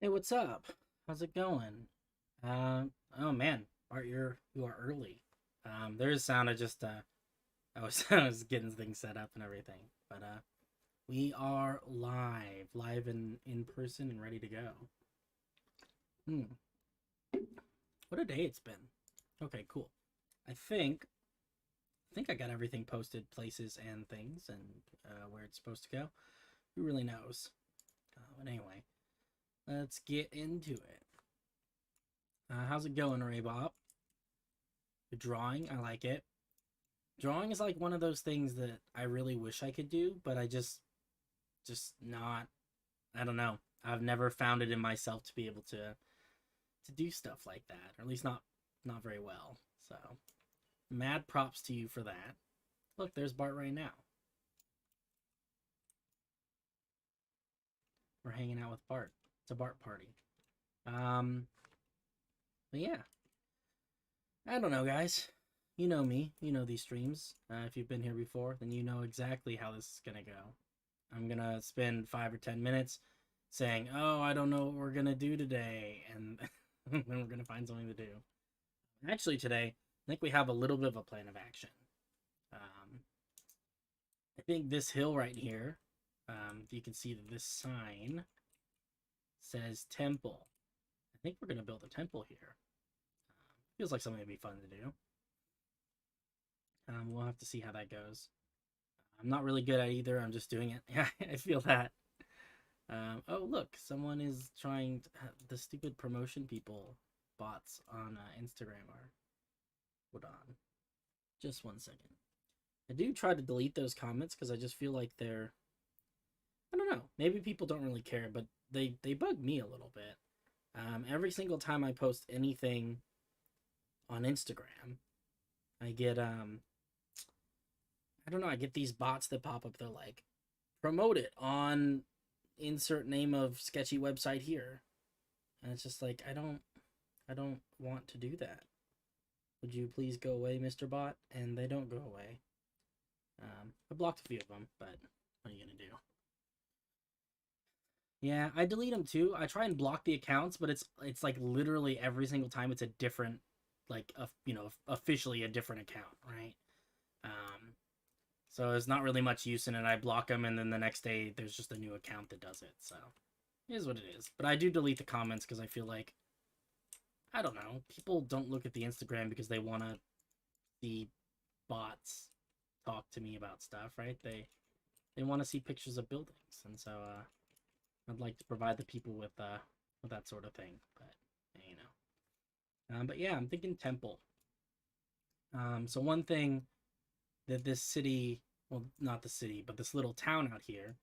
Hey, what's up? How's it going? Oh man, Bart, you are early. There's sound. I was I was getting things set up and everything, but we are live in person and ready to go. Hmm, what a day it's been. Okay, cool. I think I think I got everything posted, places and things, and where it's supposed to go. Who really knows? But anyway, let's get into it. How's it going, Ray Bob? The drawing, I like it. Drawing is like one of those things that I really wish I could do, but just not. I don't know. I've never found it in myself to be able to do stuff like that, or at least not very well. So, mad props to you for that. Look, there's Bart right now. We're hanging out with Bart. It's a Bart party. Um, but yeah, I don't know, guys. You know me. You know these streams. If you've been here before, then you know exactly how this is gonna go. I'm gonna spend 5 or 10 minutes saying, "Oh, I don't know what we're gonna do today," and then we're gonna find something to do. Actually, today I think we have a little bit of a plan of action. Um, I think this hill right here, you can see that this sign says temple. I think we're gonna build a temple here. Feels like something that'd be fun to do. We'll have to see how that goes. I'm not really good at either. I'm just doing it. Yeah, I feel that. Oh, look, someone is trying to, the stupid promotion people bots on Instagram are. Hold on. Just 1 second. I do try to delete those comments because I just feel like they're. I don't know. Maybe people don't really care, but they bug me a little bit. Every single time I post anything on Instagram, I get I don't know. I get these bots that pop up. They're like, promote it on insert name of sketchy website here, and it's just like I don't want to do that. Would you please go away, Mr. Bot? And they don't go away. I blocked a few of them, but what are you gonna do? Yeah, I delete them too. I try and block the accounts, but it's like literally every single time it's a different, like officially a different account, right? Um, so there's not really much use in it. I block them, and then the next day there's just a new account that does it. So it is what it is. But I do delete the comments because I feel like I don't know. People don't look at the Instagram because they want to see bots talk to me about stuff, right? They want to see pictures of buildings, and so I'd like to provide the people with that sort of thing. But you know, but yeah, I'm thinking temple. So one thing that this city, well, not the city, but this little town out here,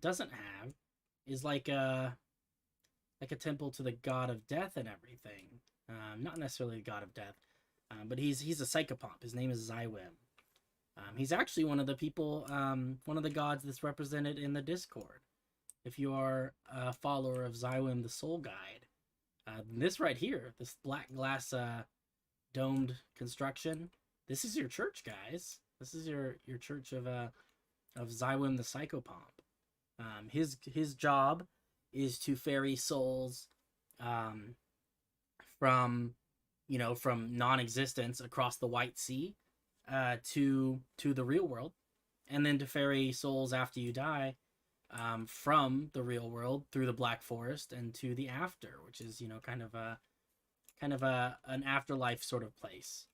doesn't have is like a temple to the god of death and everything. Not necessarily the god of death, but he's a psychopomp. His name is Zywim. He's actually one of the people, one of the gods that's represented in the Discord. If you are a follower of Zywim the Soul Guide, this right here, this black glass domed construction, this is your church, guys. This is your church of Zywim the Psychopomp. His job is to ferry souls um, from from non-existence across the White Sea to the real world, and then to ferry souls after you die from the real world through the Black Forest and to the after, which is kind of a an afterlife sort of place.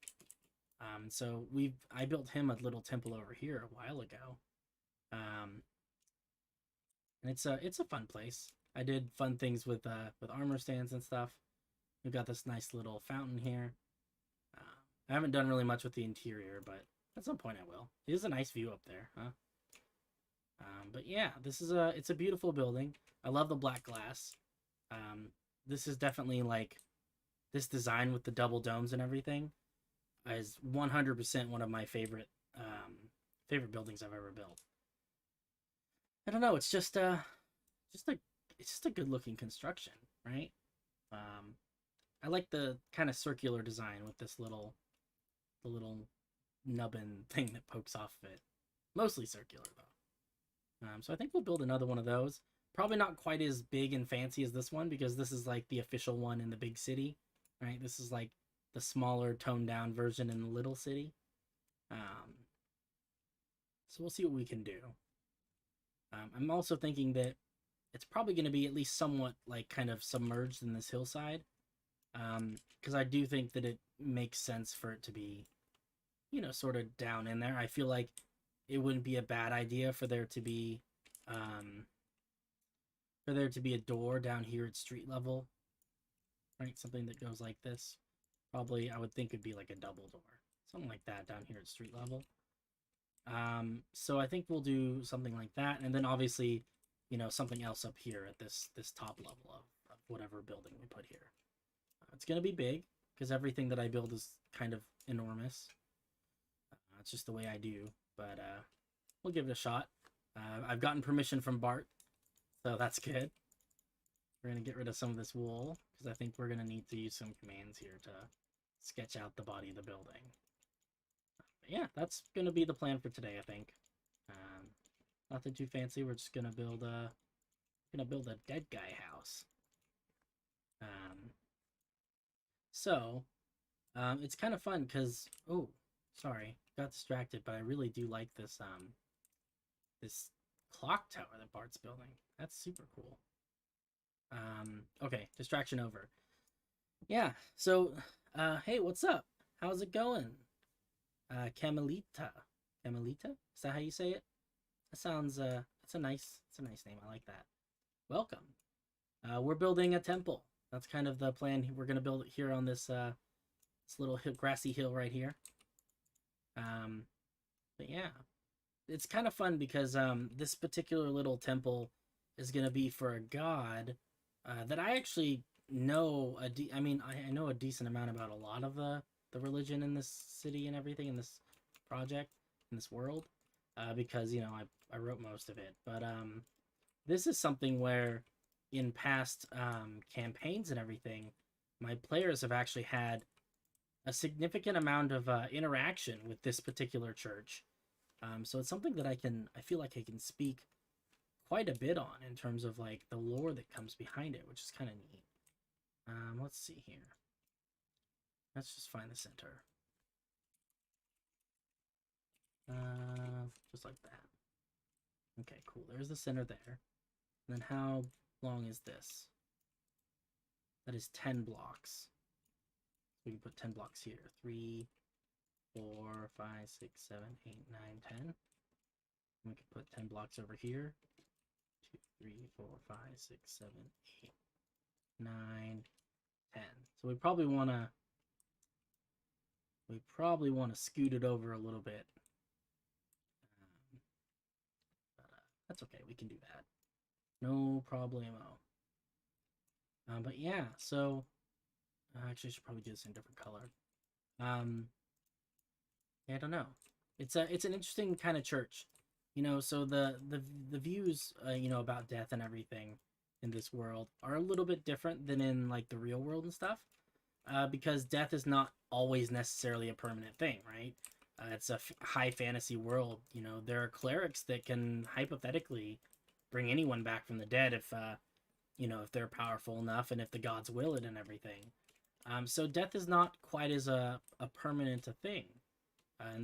So I built him a little temple over here a while ago, and it's a fun place. I did fun things with armor stands and stuff. We've got this nice little fountain here. I haven't done really much with the interior, but at some point I will. It is a nice view up there, huh? But yeah, it's a beautiful building. I love the black glass. This is definitely like this design with the double domes and everything is 100% one of my favorite buildings I've ever built. I don't know. Just a it's just a good looking construction, right? Um, I like the kind of circular design with the little nubbin thing that pokes off of it. Mostly circular though. So I think we'll build another one of those. Probably not quite as big and fancy as this one because this is like the official one in the big city, right? This is like the smaller, toned down version in the little city. So we'll see what we can do. I'm also thinking that it's probably going to be at least somewhat like kind of submerged in this hillside, because I do think that it makes sense for it to be, sort of down in there. I feel like it wouldn't be a bad idea for there to be a door down here at street level, right? Something that goes like this. Probably I would think it'd be like a double door, something like that down here at street level. So I think we'll do something like that, and then obviously, something else up here at this top level of whatever building we put here. It's gonna be big because everything that I build is kind of enormous. It's just the way I do, but we'll give it a shot. I've gotten permission from Bart, so that's good. We're gonna get rid of some of this wool because I think we're gonna need to use some commands here to sketch out the body of the building. Yeah, that's gonna be the plan for today, I think. Nothing too fancy. We're just gonna build a dead guy house. It's kind of fun because sorry, got distracted, but I really do like this this clock tower that Bart's building. That's super cool. Okay, distraction over. Yeah, so hey, what's up? How's it going? Camelita. Camelita? Is that how you say it? That sounds it's a nice name. I like that. Welcome. We're building a temple. That's kind of the plan. We're gonna build it here on this little grassy hill right here. But yeah, it's kind of fun because this particular little temple is gonna be for a god that I actually know I mean, I know a decent amount about a lot of the religion in this city and everything in this project, in this world, because, I wrote most of it. But this is something where in past campaigns and everything, my players have actually had a significant amount of interaction with this particular church. So it's something that I feel like I can speak quite a bit on in terms of like the lore that comes behind it, which is kind of neat. Let's see here. Let's just find the center. Just like that. Okay, cool. There's the center there. And then how long is this? That is 10 blocks. We can put 10 blocks here. 3, 4, 5, 6, 7, 8, 9, 10. We can put 10 blocks over here. 2, 3, 4, 5, 6, 7, 8, 9, 10. So we probably want to scoot it over a little bit. That's okay. We can do that. No problemo. But yeah, so actually I should probably do this in a different color. Yeah, I don't know. It's an interesting kind of church. So the views about death and everything in this world are a little bit different than in like the real world and stuff. Because death is not always necessarily a permanent thing, right? It's a high fantasy world. There are clerics that can hypothetically bring anyone back from the dead if they're powerful enough and if the gods will it and everything. So death is not quite as a permanent a thing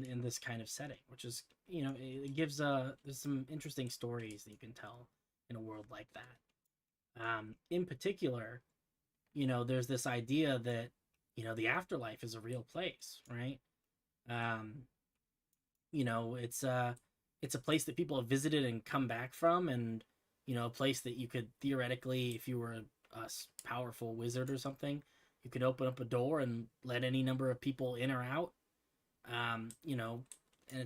in this kind of setting, which is, it gives there's some interesting stories that you can tell in a world like that. In particular, there's this idea that, the afterlife is a real place, right? It's a place that people have visited and come back from, and, a place that you could theoretically, if you were a powerful wizard or something, you could open up a door and let any number of people in or out. And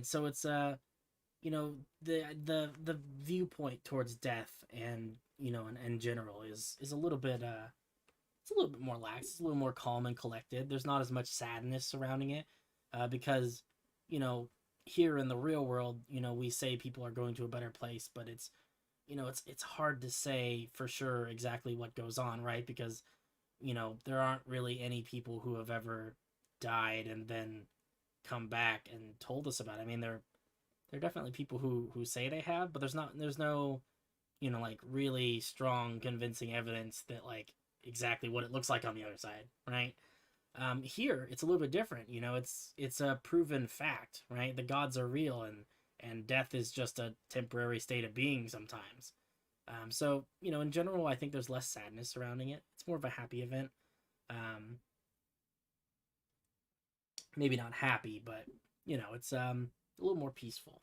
so it's, the viewpoint towards death and, and in general is a little bit, it's a little bit more lax. It's a little more calm and collected. There's not as much sadness surrounding it, because, here in the real world, we say people are going to a better place, but it's, it's hard to say for sure exactly what goes on, right? Because, there aren't really any people who have ever died and then come back and told us about it. I mean, there are definitely people who say they have, but there's no you know, like really strong, convincing evidence that like exactly what it looks like on the other side, right? Here it's a little bit different. You know, it's a proven fact, right? The gods are real, and death is just a temporary state of being sometimes. So you know, in general, I think there's less sadness surrounding it. It's more of a happy event. Um, Maybe not happy, but you know, it's a little more peaceful.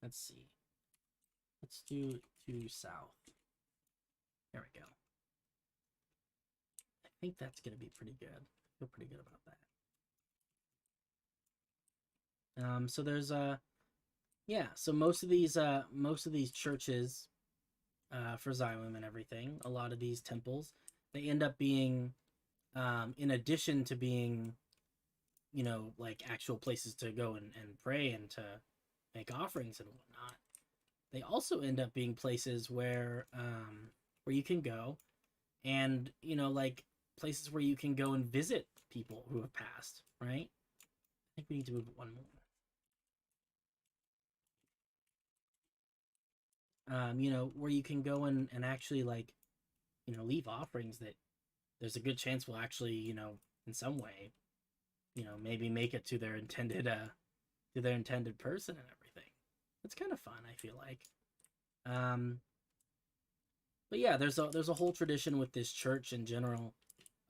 Let's see. Let's do to south. There we go. I think that's gonna be pretty good. I feel pretty good about that. So there's yeah, so most of these churches for Xylem and everything, a lot of these temples, they end up being in addition to being, you know, like actual places to go and pray and to make offerings and whatnot, they also end up being places where you can go and, you know, like places where you can go and visit people who have passed, right? I think we need to move it one more. You know, where you can go and actually like, you know, leave offerings that there's a good chance will actually, you know, in some way, you know, maybe make it to their intended person and everything. It's kind of fun, I feel like. Um, but yeah, there's a whole tradition with this church in general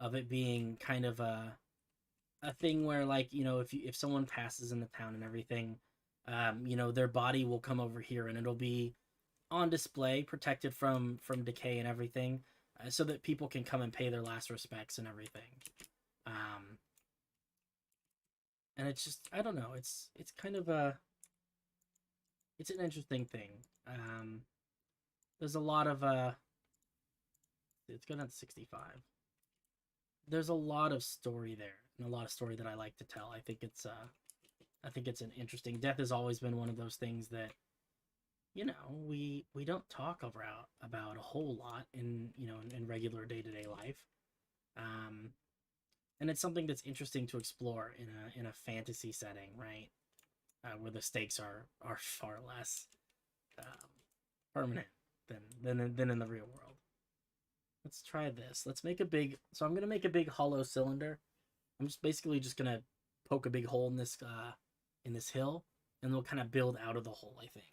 of it being kind of a thing where like, you know, if someone passes in the town and everything, you know, their body will come over here and it'll be on display, protected from decay and everything, so that people can come and pay their last respects and everything. Um, and it's just, I don't know, it's kind of a it's an interesting thing. There's a lot of it's going on 65. There's a lot of story there, and a lot of story that I like to tell. I think it's an interesting. Death has always been one of those things that, you know, we don't talk about a whole lot in, you know, in regular day-to-day life. Um, and it's something that's interesting to explore in a fantasy setting, right? Where the stakes are far less um, permanent than in the real world. Let's try this. Let's make a big. So I'm gonna make a big hollow cylinder. I'm just basically just gonna poke a big hole in this hill, and we'll kind of build out of the hole. I think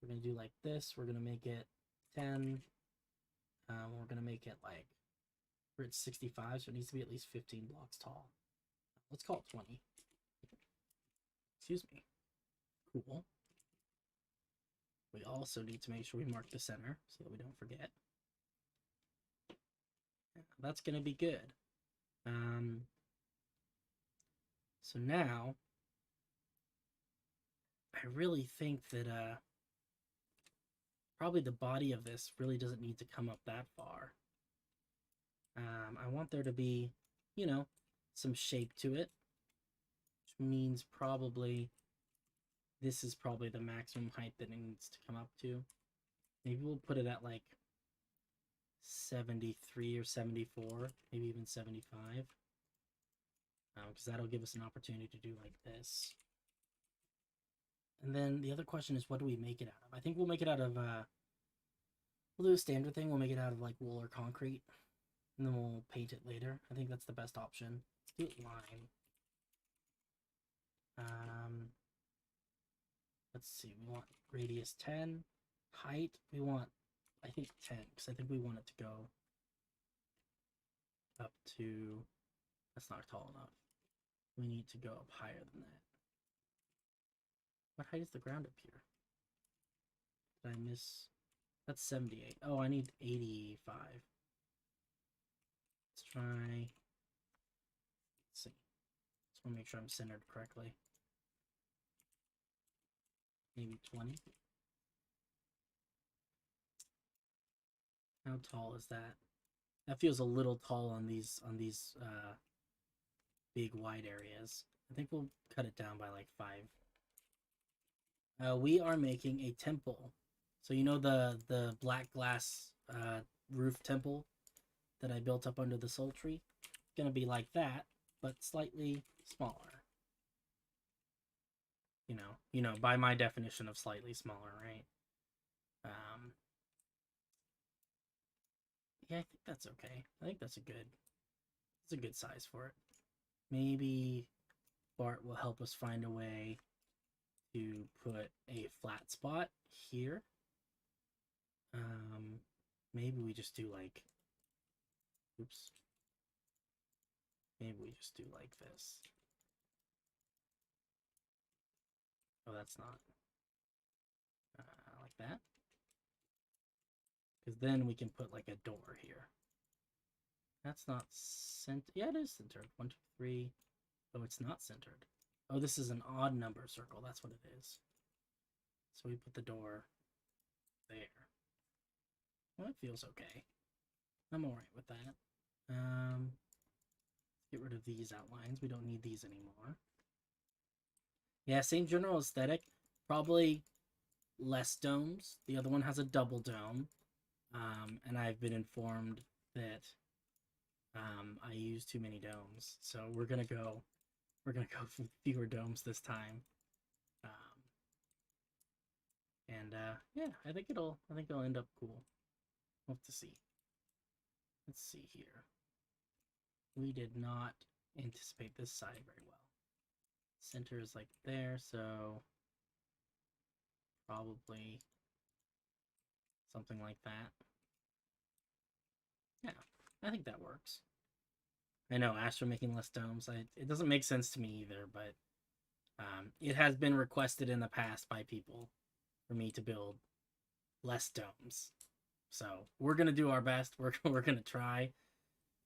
we're gonna do like this. We're gonna make it 10. We're gonna make it like we're at 65, so it needs to be at least 15 blocks tall. Let's call it 20. Excuse me. Cool. We also need to make sure we mark the center so that we don't forget. That's gonna be good. So now I really think that probably the body of this really doesn't need to come up that far. I want there to be, you know, some shape to it, which means probably this is probably the maximum height that it needs to come up to. Maybe we'll put it at like 73 or 74, maybe even 75. Because that'll give us an opportunity to do like this. And then the other question is, what do we make it out of? I think we'll make it out of, we'll do a standard thing. We'll make it out of like wool or concrete. And then we'll paint it later. I think that's the best option. Let's do it lime. Let's see. We want radius 10. Height, we want, I think 10. Because I think we want it to go up to, that's not tall enough. We need to go up higher than that. What height is the ground up here? Did I miss? That's 78. Oh, I need 85. Let's try. Let's see. Just want to make sure I'm centered correctly. Maybe 20. How tall is that? That feels a little tall on these big wide areas. I think we'll cut it down by like 5. We are making a temple. So you know the black glass roof temple that I built up under the soul tree? It's gonna be like that, but slightly smaller. You know, by my definition of slightly smaller, right? Yeah, I think that's okay. I think that's a good size for it. Maybe Bart will help us find a way to put a flat spot here. Maybe we just do like, oops. Maybe we just do like this. Oh, that's not like that. Because then we can put like a door here. That's not centered. Yeah, it is centered. 1, 2, 3. Oh, it's not centered. Oh, this is an odd number circle. That's what it is. So we put the door there. Well, it feels okay. I'm alright with that. Get rid of these outlines. We don't need these anymore. Yeah, same general aesthetic. Probably less domes. The other one has a double dome. And I've been informed that I use too many domes. So we're gonna go for fewer domes this time. Yeah, I think it'll end up cool. We'll have to see. Let's see here. We did not anticipate this side very well. Center is like there, so probably something like that. Yeah, I think that works. I know, Astro making less domes. It doesn't make sense to me either, but it has been requested in the past by people for me to build less domes. So we're gonna do our best. We're gonna try.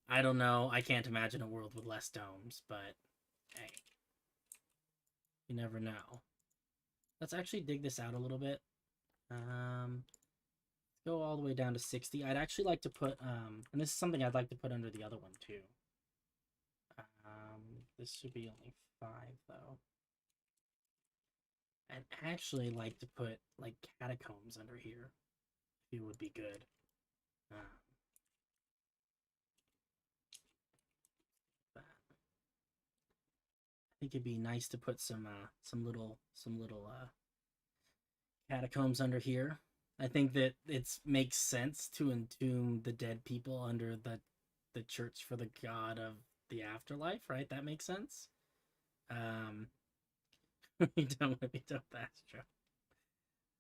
I don't know. I can't imagine a world with less domes, but hey, you never know. Let's actually dig this out a little bit. Go all the way down to 60. I'd actually like to put, and this is something I'd like to put under the other one too. This should be only 5 though. I'd actually like to put like catacombs under here. It would be good. I think it'd be nice to put some little catacombs under here. I think that it makes sense to entomb the dead people under the church for the god of the afterlife, right? That makes sense. We don't want to be done. That's true.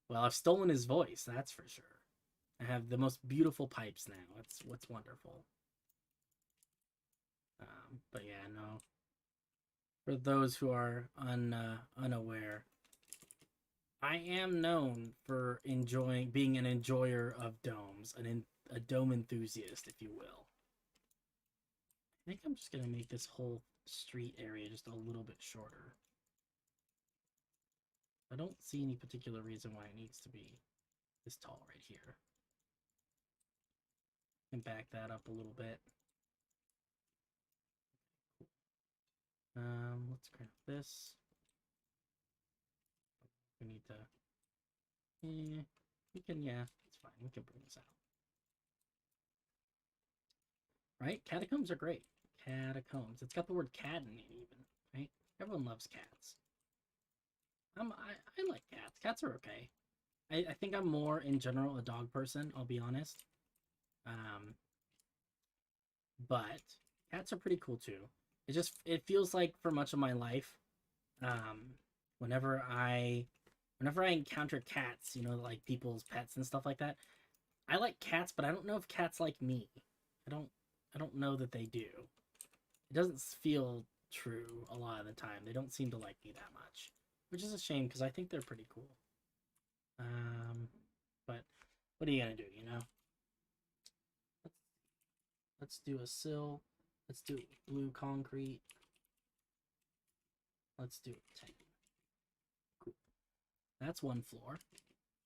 Well, I've stolen his voice, that's for sure. I have the most beautiful pipes now. It's what's wonderful. But yeah, no. For those who are unaware, I am known for being an enjoyer of domes, a dome enthusiast, if you will. I think I'm just gonna make this whole street area just a little bit shorter. I don't see any particular reason why it needs to be this tall right here. And back that up a little bit. Let's grab this. We need to. We can. Yeah, it's fine. We can bring this out. Right? Catacombs are great. Catacombs. It's got the word cat in it, even. Right? Everyone loves cats. I like cats. Cats are okay. I think I'm more in general a dog person. I'll be honest. But cats are pretty cool too. It feels like for much of my life, whenever I encounter cats, you know, like people's pets and stuff like that, I like cats, but I don't know if cats like me. I don't know that they do. It doesn't feel true a lot of the time. They don't seem to like me that much, which is a shame because I think they're pretty cool. But what are you gonna do, you know? Let's do a sill. Let's do blue concrete. Let's do 10. Cool. That's one floor.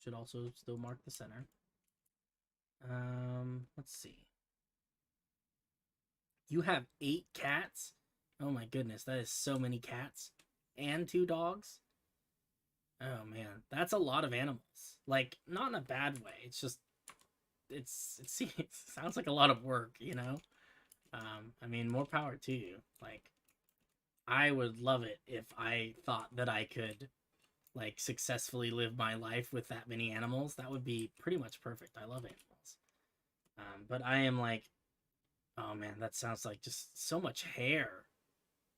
Should also still mark the center. Let's see. You have 8 cats? Oh my goodness, that is so many cats. And 2 dogs? Oh man, that's a lot of animals. Like, not in a bad way. It's just, it sounds like a lot of work, you know? I mean, more power to you. Like, I would love it if I thought that I could, like, successfully live my life with that many animals. That would be pretty much perfect. I love animals. But I am like, oh man, that sounds like just so much hair.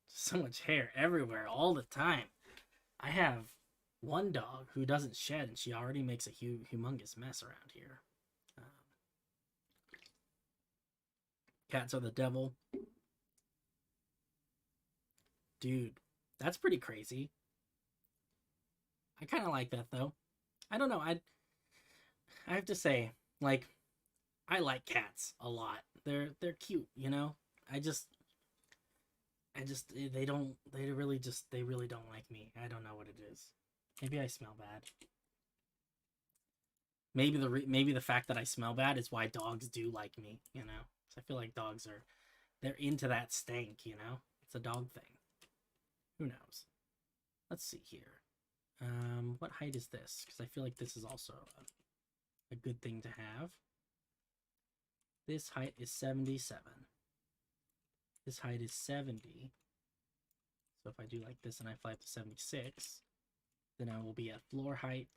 So much hair everywhere all the time. I have one dog who doesn't shed, and she already makes a humongous mess around here. Um, cats are the devil. Dude, that's pretty crazy. I kind of like that, though. I don't know. I have to say, like, I like cats a lot. They're cute, you know? I just they really don't like me. I don't know what it is. Maybe I smell bad. Maybe the fact that I smell bad is why dogs do like me, you know? So I feel like they're into that stank, you know? It's a dog thing. Who knows? Let's see here. What height is this? Because I feel like this is also a good thing to have. This height is 77. This height is 70. So if I do like this and I fly up to 76, then I will be at floor height.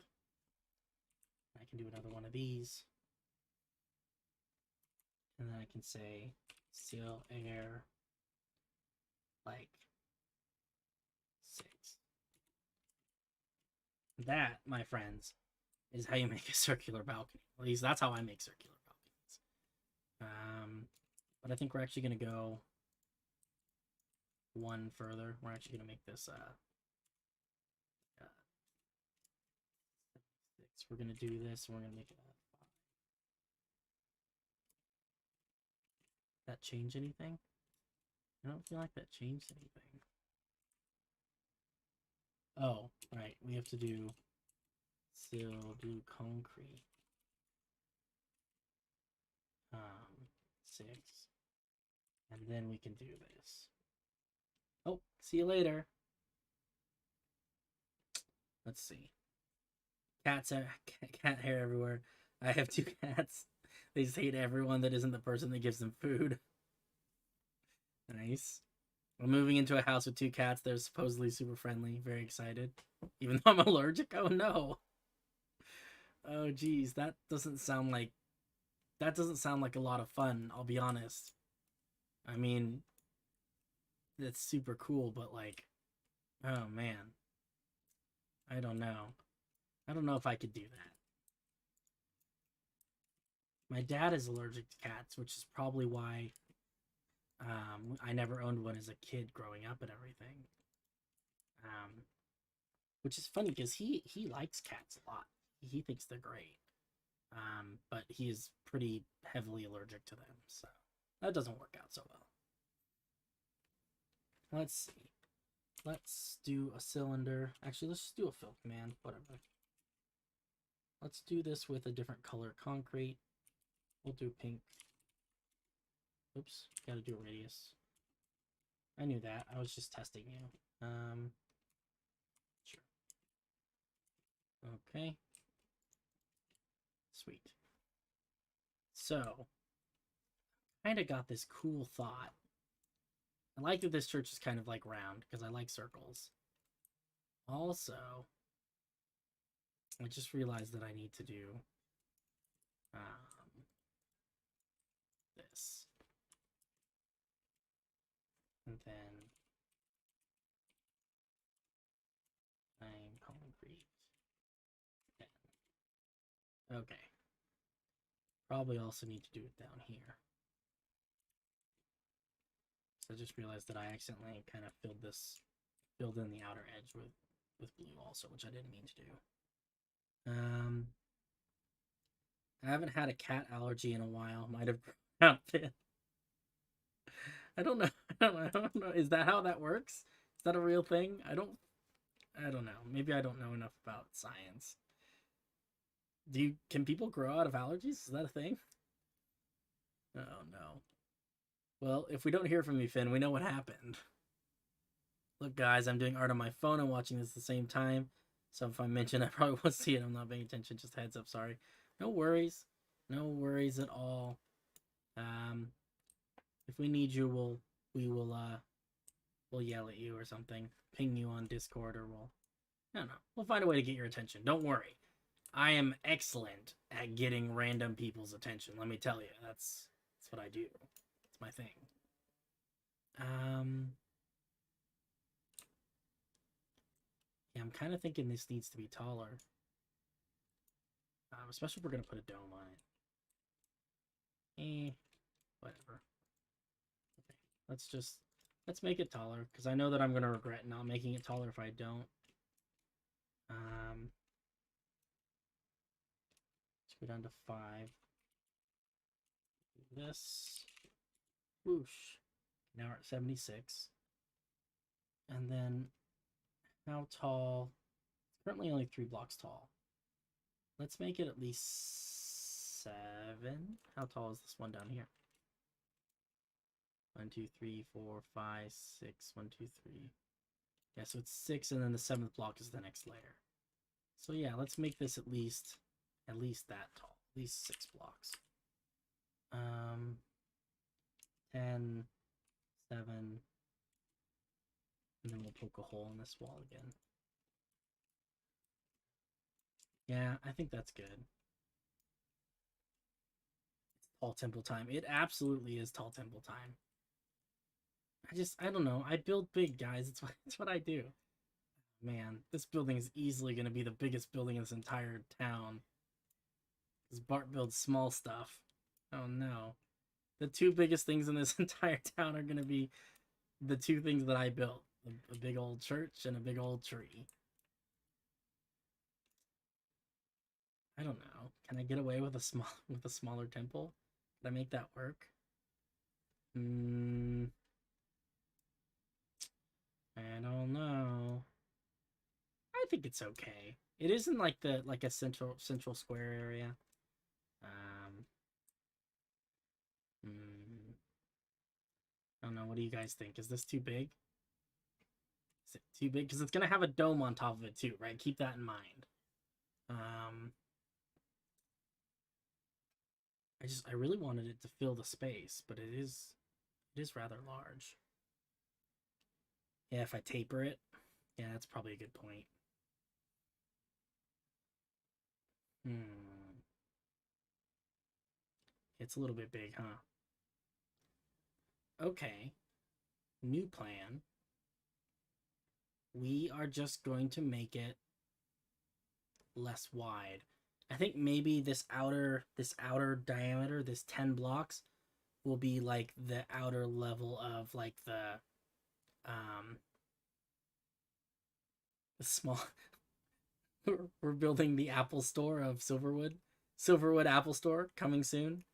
I can do another one of these. And then I can say still air like 6. That, my friends, is how you make a circular balcony. At least that's how I make circular balconies. But I think we're actually going to go one further. We're actually going to make this 6. We're going to do this, and we're going to make it 5. That change anything? I don't feel like that changed anything. Oh, right. We have to do still do concrete. 6. And then we can do this. Oh, see you later. Let's see. Cat hair everywhere. I have 2 cats. They just hate everyone that isn't the person that gives them food. Nice. We're moving into a house with 2 cats. They're supposedly super friendly. Very excited. Even though I'm allergic. Oh no. Oh geez, that doesn't sound like a lot of fun, I'll be honest. I mean, it's super cool, but like, oh man. I don't know. I don't know if I could do that. My dad is allergic to cats, which is probably why I never owned one as a kid growing up and everything. Which is funny because he likes cats a lot. He thinks they're great. But he is pretty heavily allergic to them, so that doesn't work out so well. Let's see. Let's do a cylinder. Actually, let's just do a fill command, whatever. Let's do this with a different color concrete. We'll do pink. Oops, gotta do a radius. I knew that. I was just testing you. Sure. Okay. Sweet. So, kind of got this cool thought. I like that this church is kind of like round because I like circles. Also, I just realized that I need to do this. And then I'm concrete. Okay. Probably also need to do it down here. So I just realized that I accidentally kind of filled in the outer edge with blue also, which I didn't mean to do. I haven't had a cat allergy in a while. Might have grown out it. I don't know. I don't know. Is that how that works? Is that a real thing? I don't know. Maybe I don't know enough about science. Can people grow out of allergies? Is that a thing? Oh no. Well, if we don't hear from you, Finn, we know what happened. Look, guys, I'm doing art on my phone and watching this at the same time. So if I mention, I probably won't see it. I'm not paying attention. Just heads up. Sorry. No worries. No worries at all. If we need you, we'll yell at you or something. Ping you on Discord, or I don't know. We'll find a way to get your attention. Don't worry. I am excellent at getting random people's attention. Let me tell you, that's what I do. It's my thing. Yeah, I'm kind of thinking this needs to be taller, especially if we're gonna put a dome on it. Whatever. Okay, let's make it taller because I know that I'm gonna regret not making it taller if I don't. Let's go down to 5. This. Whoosh. Now we're at 76. And then how tall? It's currently only 3 blocks tall. Let's make it at least 7. How tall is this one down here? 1, 2, 3, 4, 5, 6. 1, 2, 3. Yeah, so it's 6, and then the 7th block is the next layer. So yeah, let's make this at least that tall. At least 6 blocks. 10, 7, and then we'll poke a hole in this wall again. Yeah, I think that's good. It's tall temple time. It absolutely is tall temple time. I don't know. I build big, guys. It's what I do. Man, this building is easily going to be the biggest building in this entire town. Because Bart builds small stuff. Oh no. The 2 biggest things in this entire town are going to be the 2 things that I built. A big old church and a big old tree. I don't know. Can I get away with a smaller temple? Can I make that work? I don't know. I think it's okay. It isn't like a central square area. I don't know. What do you guys think? Is this too big? Is it too big? Because it's gonna have a dome on top of it too, right? Keep that in mind. I really wanted it to fill the space, but it is rather large. Yeah, if I taper it, yeah, that's probably a good point. It's a little bit big, huh? Okay. New plan. We are just going to make it less wide. I think maybe this outer diameter, this 10 blocks, will be like the outer level of like the small. We're building the Apple Store of Silverwood. Silverwood Apple Store coming soon.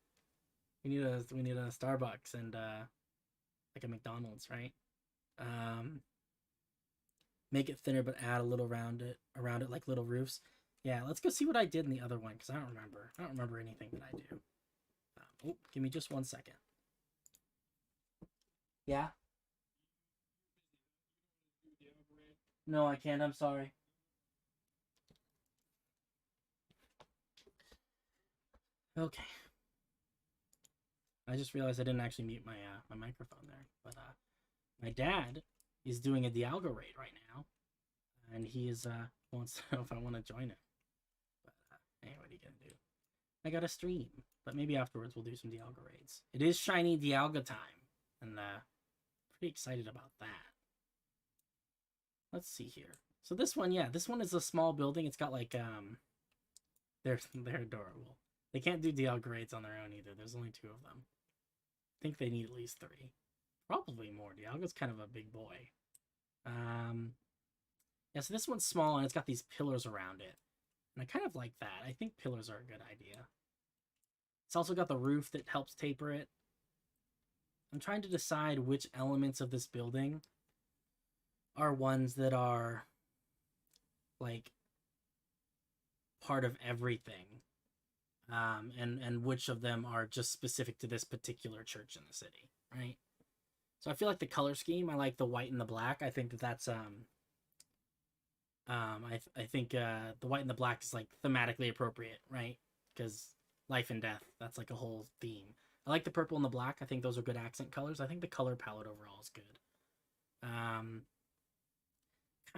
We need a Starbucks and like a McDonald's, right? Make it thinner but add a little around it like little roofs. Yeah, let's go see what I did in the other one because I don't remember anything that I do. Oh, give me just 1 second. Yeah. No, I can't. I'm sorry. Okay. I just realized I didn't actually mute my my microphone there, but my dad is doing a Dialga raid right now, and he is wants to know if I want to join him. But hey, what are you gonna do? I got a stream, but maybe afterwards we'll do some Dialga raids. It is shiny Dialga time, and pretty excited about that. Let's see here. So this one, yeah, this one is a small building. It's got like they're adorable. They can't do Dialga raids on their own either. There's only 2 of them. I think they need at least 3. Probably more. Dialga's kind of a big boy. Yeah, so this one's small and it's got these pillars around it. And I kind of like that. I think pillars are a good idea. It's also got the roof that helps taper it. I'm trying to decide which elements of this building are ones that are like part of everything. And which of them are just specific to this particular church in the city, right? So I feel like the color scheme, I like the white and the black. I think that's I think the white and the black is like thematically appropriate, right? Because life and death, that's like a whole theme. I like the purple and the black. I think those are good accent colors. I think the color palette overall is good. Kind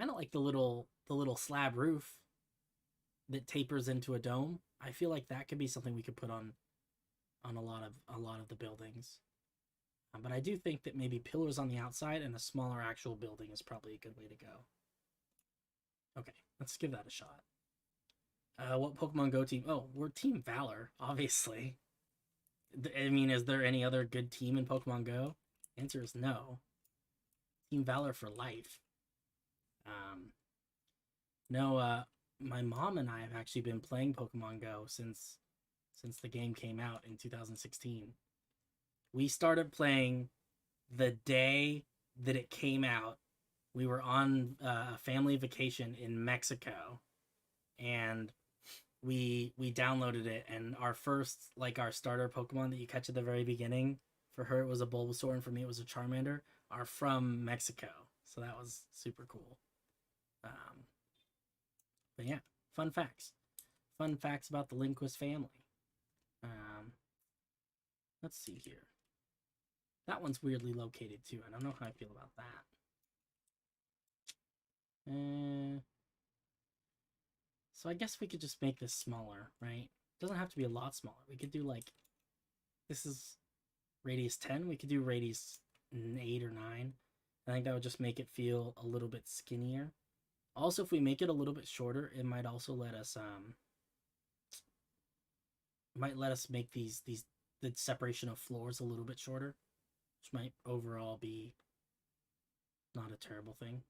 of like the little slab roof. that tapers into a dome. I feel like that could be something we could put on a lot of the buildings. But I do think that maybe pillars on the outside and a smaller actual building is probably a good way to go. Okay, let's give that a shot. What Pokemon Go team? Oh, we're Team Valor, obviously. I mean, is there any other good team in Pokemon Go? Answer is no. Team Valor for life. No, my mom and I have actually been playing Pokemon Go since the game came out in 2016. We started playing the day that it came out. We were on a family vacation in Mexico, and we downloaded it. And our first, like, our starter Pokemon that you catch at the very beginning, for her it was a Bulbasaur, and for me it was a Charmander, are from Mexico. So that was super cool. But yeah, fun facts. Fun facts about the Lindquist family. Let's see here. That one's weirdly located too. I don't know how I feel about that. So I guess we could just make this smaller, right? It doesn't have to be a lot smaller. We could do like, this is radius 10. We could do radius 8 or 9. I think that would just make it feel a little bit skinnier. Also, if we make it a little bit shorter, it might also let us make the separation of floors a little bit shorter, which might overall be not a terrible thing.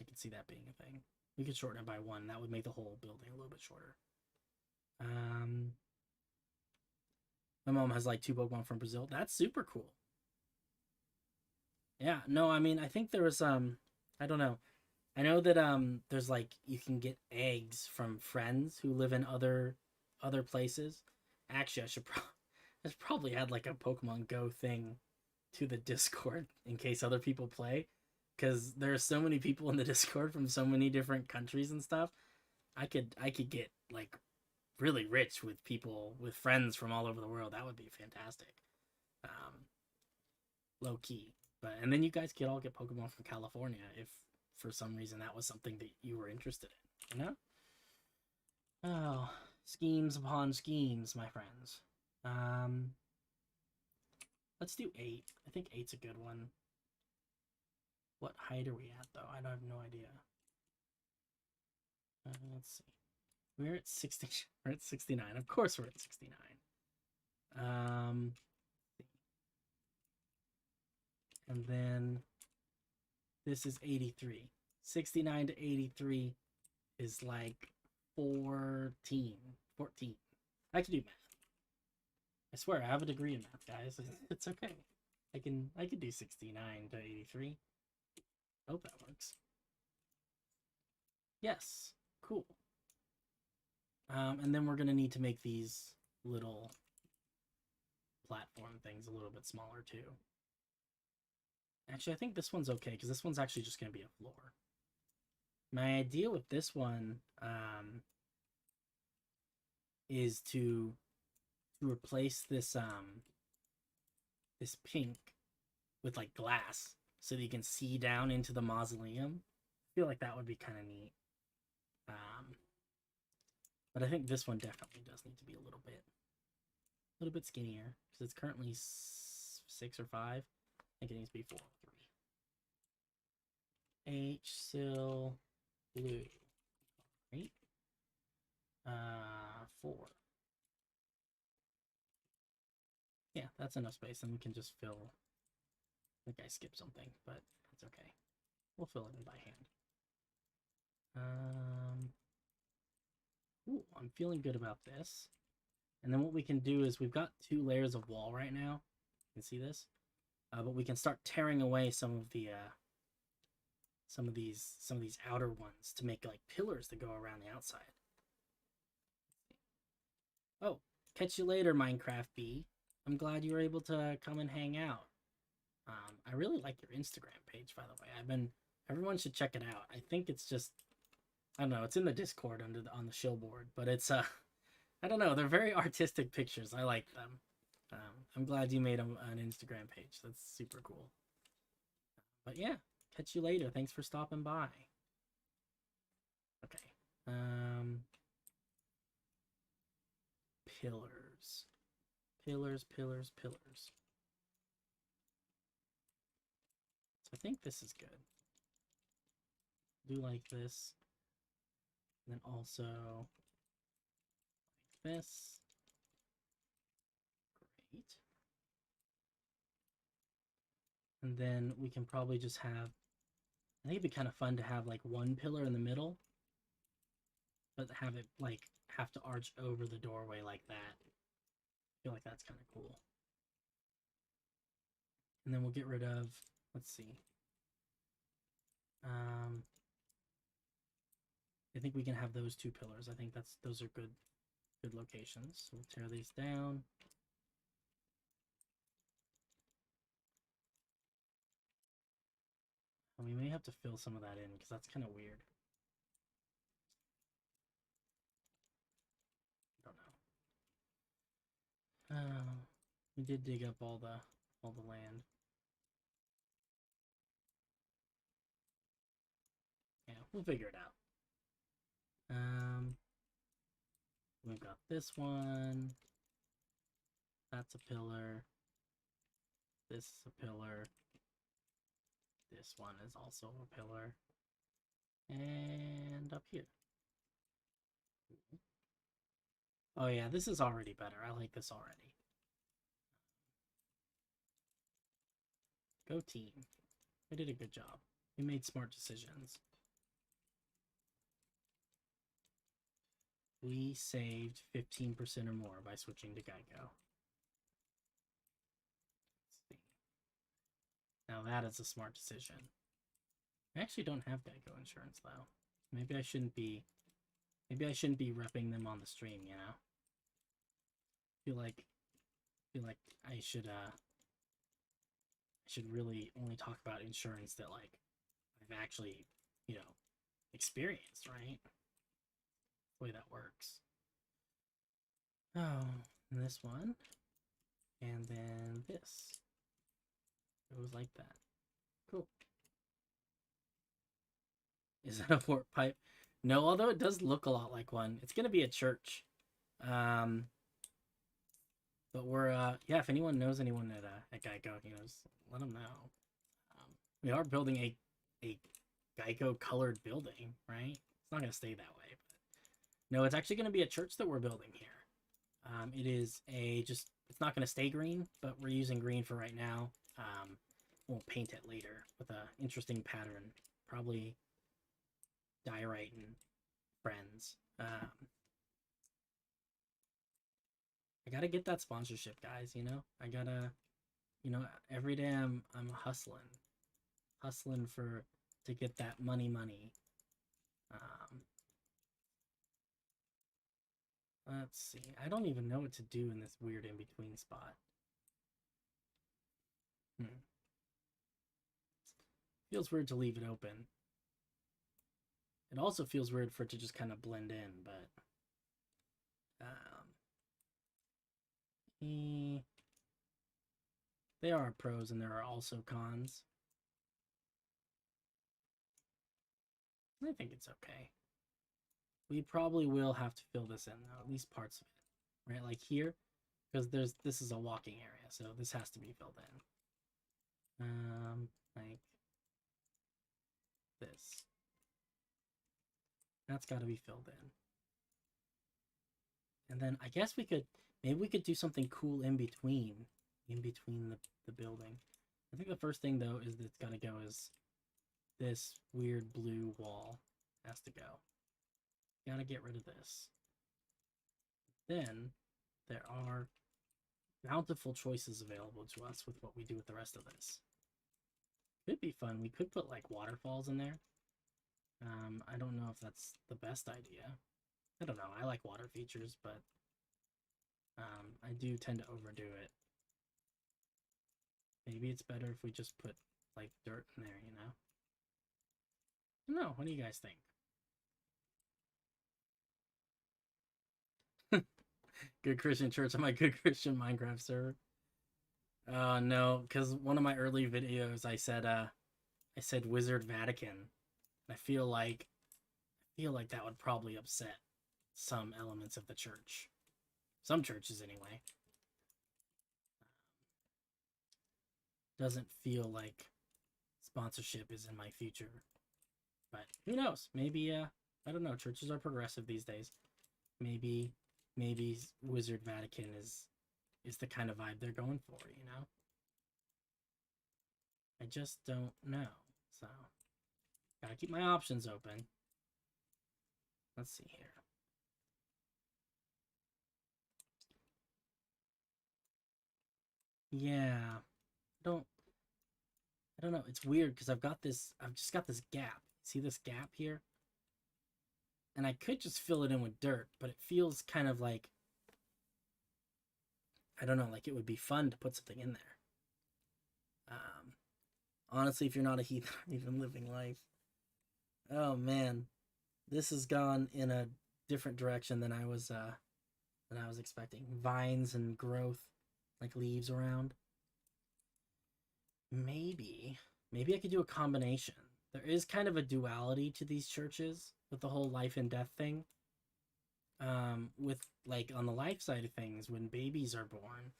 I can see that being a thing. We could shorten it by 1. That would make the whole building a little bit shorter. My mom has like 2 Pokemon from Brazil. That's super cool. Yeah, no, I mean, I think there was I don't know. I know that there's like, you can get eggs from friends who live in other places. Actually, I should probably add like a Pokemon Go thing to the Discord in case other people play, because there are so many people in the Discord from so many different countries and stuff. I could get like really rich with people, with friends from all over the world. That would be fantastic. Low key. And then you guys could all get Pokemon from California if for some reason that was something that you were interested in, you know? Oh, schemes upon schemes, my friends. Let's do 8. I think 8's a good one. What height are we at, though? I have no idea. Let's see. We're at 60. We're at 69. Of course we're at 69. And then this is 83. 69 to 83 is like 14. I can do math. I swear, I have a degree in math, guys. It's okay. I can do 69 to 83. Hope that works. Yes. Cool. And then we're gonna need to make these little platform things a little bit smaller too. Actually, I think this one's okay, because this one's actually just gonna be a floor. My idea with this one is to replace this this pink with like glass, so that you can see down into the mausoleum. I feel like that would be kind of neat. But I think this one definitely does need to be a little bit skinnier, because it's currently 6 or 5. I think it needs to be 4 or 3. H-Sil blue. Right? 4. Yeah, that's enough space, and we can just fill. I think I skipped something, but that's okay. We'll fill it in by hand. Ooh, I'm feeling good about this. And then what we can do is, we've got 2 layers of wall right now. You can see this, but we can start tearing away some of the some of these outer ones to make like pillars that go around the outside. Oh, catch you later, Minecraft Bee. I'm glad you were able to come and hang out. I really like your Instagram page, by the way. Everyone should check it out. I think it's just, I don't know, it's in the Discord on the shill board, but it's I don't know, they're very artistic pictures. I like them. I'm glad you made an Instagram page. That's super cool. But yeah, catch you later. Thanks for stopping by. Okay. pillars. Pillars, pillars, pillars. So I think this is good. Do like this. And then also like this. Great. And then we can probably just have, I think it'd be kind of fun to have like one pillar in the middle, but have it like have to arch over the doorway like that. I feel like that's kind of cool. And then we'll get rid of, let's see. I think we can have those two pillars. I think those are good locations. So we'll tear these down. And we may have to fill some of that in because that's kind of weird. I don't know. We did dig up all the land. Yeah, we'll figure it out. We've got this one. That's a pillar. This is a pillar. This one is also a pillar. And up here. Oh yeah, this is already better. I like this already. Go team. We did a good job. We made smart decisions. We saved 15% or more by switching to Geico. Let's see. Now that is a smart decision. I actually don't have Geico insurance though. Maybe I shouldn't be repping them on the stream, you know? I feel like I should really only talk about insurance that like I've actually, you know, experienced, right? The way that works. Oh, and this one. And then this. It was like that. Cool. Is that a fort pipe? No, although it does look a lot like one. It's gonna be a church. But we're yeah, if anyone knows anyone at Geico, you know, just let them know. We are building a Geico colored building, right? It's not gonna stay that way, but no, it's actually gonna be a church that we're building here. It is it's not gonna stay green, but we're using green for right now. We'll paint it later with a interesting pattern, probably diorite and friends. I gotta get that sponsorship, guys, you know? I gotta, you know, every day I'm hustling to get that money. Let's see. I don't even know what to do in this weird in-between spot. Feels weird to leave it open. It also feels weird for it to just kind of blend in, but there are pros and there are also cons. I think it's okay. We probably will have to fill this in though, at least parts of it, right? Like here, because this is a walking area, so this has to be filled in. Like this. That's got to be filled in. And then I guess maybe we could do something cool in between the building. I think the first thing though is that it's got to go is this weird blue wall has to go. Gotta get rid of this. Then there are bountiful choices available to us with what we do with the rest of this. Could be fun. We could put like waterfalls in there. I don't know if that's the best idea. I don't know. I like water features, but I do tend to overdo it. Maybe it's better if we just put like dirt in there, you know? I don't know. What do you guys think? Good Christian church on my Good Christian Minecraft server. No, because one of my early videos I said Wizard Vatican. I feel like that would probably upset some elements of the church. Some churches anyway. Doesn't feel like sponsorship is in my future. But who knows? Maybe, I don't know. Churches are progressive these days. Maybe Wizard Vatican is the kind of vibe they're going for, you know? I just don't know. So, gotta keep my options open. Let's see here. Yeah. I don't know. It's weird because I've just got this gap. See this gap here? And I could just fill it in with dirt, but it feels kind of like, I don't know, like it would be fun to put something in there. Honestly, if you're not a heathen, even living life. Oh man, this has gone in a different direction than I was expecting. Vines and growth, like leaves around. Maybe I could do a combination. There is kind of a duality to these churches with the whole life and death thing. With like on the life side of things, when babies are born,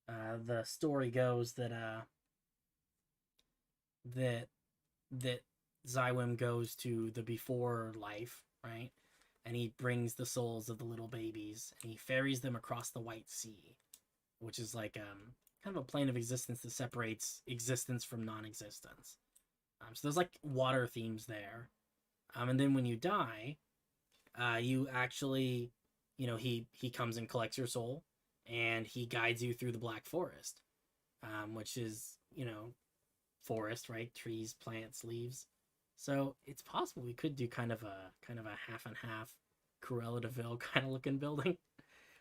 the story goes that that Zywim goes to the before life, right? And he brings the souls of the little babies and he ferries them across the White Sea, which is like kind of a plane of existence that separates existence from non-existence. So there's like water themes there. And then when you die, you actually, you know, he comes and collects your soul and he guides you through the Black Forest, which is, you know, forest, right? Trees, plants, leaves. So it's possible we could do kind of a half and half Cruella de Vil kind of looking building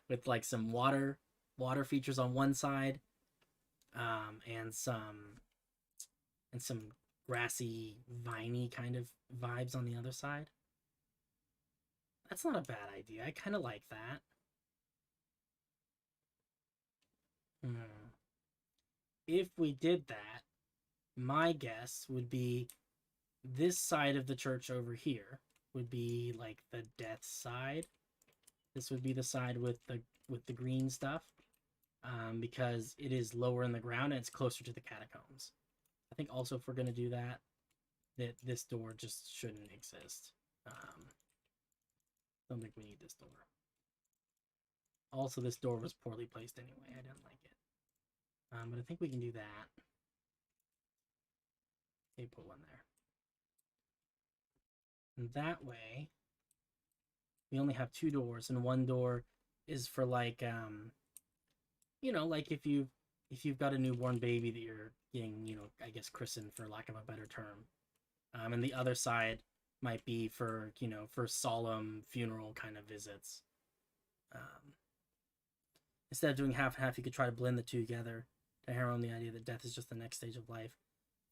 with like some water features on one side, and some grassy, viney kind of vibes on the other side. That's not a bad idea. I kind of like that. If we did that, my guess would be this side of the church over here would be like the death side. This would be the side with the green stuff, because it is lower in the ground and it's closer to the catacombs. I think also if we're gonna do that, this door just shouldn't exist. Don't think we need this door. Also, this door was poorly placed anyway. I didn't like it. But I think we can do that. Okay, put one there. And that way, we only have two doors, and one door is for like, you know, like if you've got a newborn baby that you're getting, you know, I guess christened for lack of a better term. And the other side might be for, you know, for solemn funeral kind of visits. Instead of doing half and half, you could try to blend the two together to hammer home the idea that death is just the next stage of life.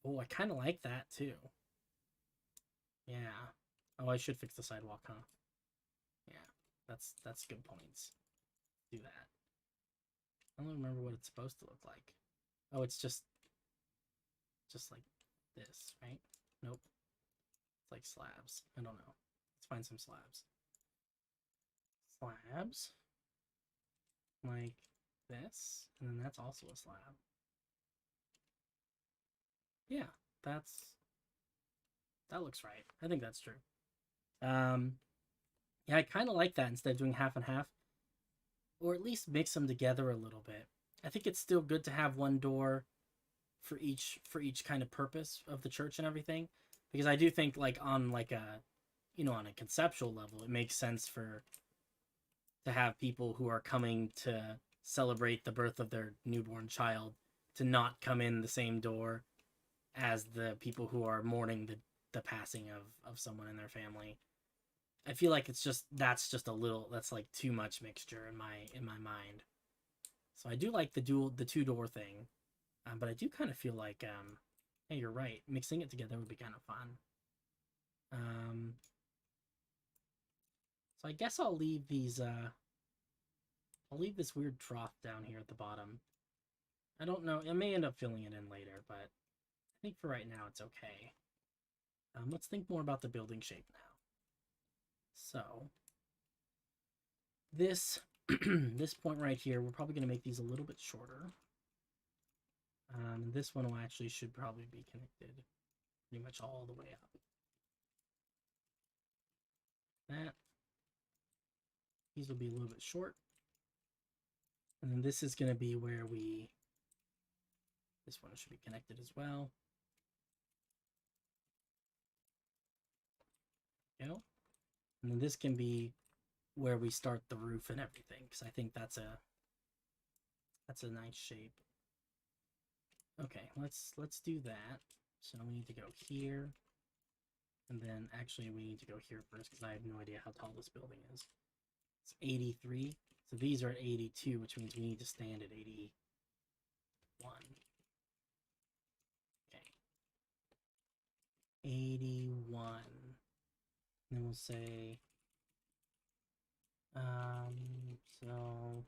Oh, I kind of like that too. Yeah. Oh, I should fix the sidewalk, huh? Yeah, that's good points. Do that. I don't remember what it's supposed to look like. Oh, it's just like this, right? Nope. It's like slabs. I don't know. Let's find some slabs. Slabs. Like this. And then that's also a slab. Yeah, that looks right. I think that's true. Yeah, I kind of like that instead of doing half and half. Or at least mix them together a little bit. I think it's still good to have one door for each kind of purpose of the church and everything, because I do think like on like a, you know, on a conceptual level, it makes sense to have people who are coming to celebrate the birth of their newborn child to not come in the same door as the people who are mourning the passing of someone in their family. I feel like that's like too much mixture in my mind. So I do like the two door thing, but I do kind of feel like, hey, you're right. Mixing it together would be kind of fun. So I guess I'll leave these. I'll leave this weird trough down here at the bottom. I don't know. I may end up filling it in later, but I think for right now it's okay. Let's think more about the building shape now. So this this point right here, we're probably going to make these a little bit shorter. This one will actually should probably be connected pretty much all the way up. That. These will be a little bit short. And then this is going to be where this one should be connected as well. You know? And then this can be where we start the roof and everything, because I think that's a nice shape. Okay, let's do that. So we need to go here. And then actually we need to go here first because I have no idea how tall this building is. It's 83. So these are at 82, which means we need to stand at 81. Okay. 81. And then we'll say, so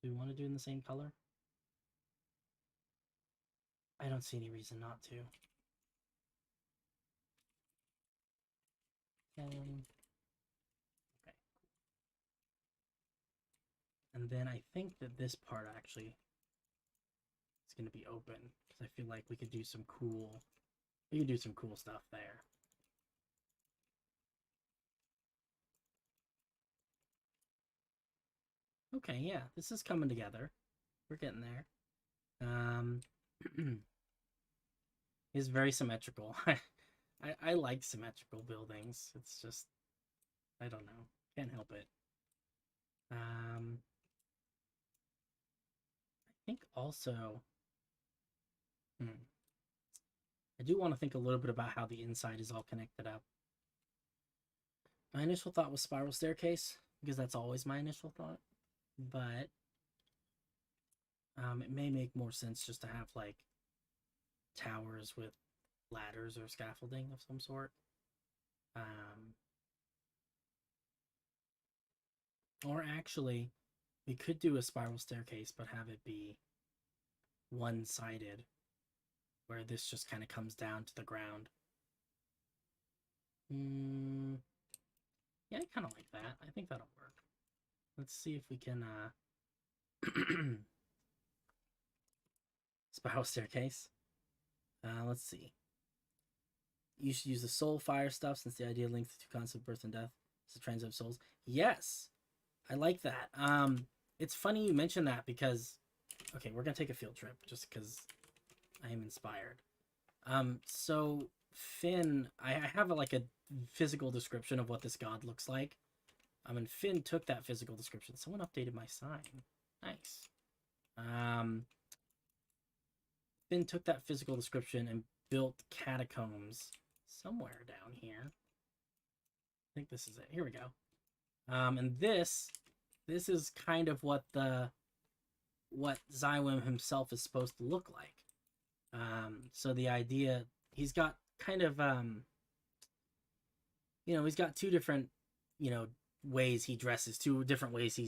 do we want to do it in the same color? I don't see any reason not to. Okay. And then I think that this part actually is going to be open because I feel like we could do some cool stuff there. Okay, yeah, this is coming together. We're getting there. It's very symmetrical. I like symmetrical buildings. It's just, I don't know, can't help it. I think also, I do want to think a little bit about how the inside is all connected up. My initial thought was spiral staircase, because that's always my initial thought. But it may make more sense just to have like towers with ladders or scaffolding of some sort. Or actually, we could do a spiral staircase, but have it be one-sided, where this just kind of comes down to the ground. Yeah, I kind of like that. I think that'll work. Let's see if we can, spiral staircase. Let's see. You should use the soul fire stuff since the idea links the two concepts of birth and death. It's the transit of souls. Yes, I like that. It's funny you mention that because, okay, we're gonna take a field trip just because I am inspired. So Finn, I have like a physical description of what this god looks like. And Finn took that physical description. Someone updated my sign. Nice. Finn took that physical description and built catacombs somewhere down here. I think this is it. Here we go. And this is kind of what Zywim himself is supposed to look like. So the idea, he's got kind of, he's got two different, ways he dresses, two different ways he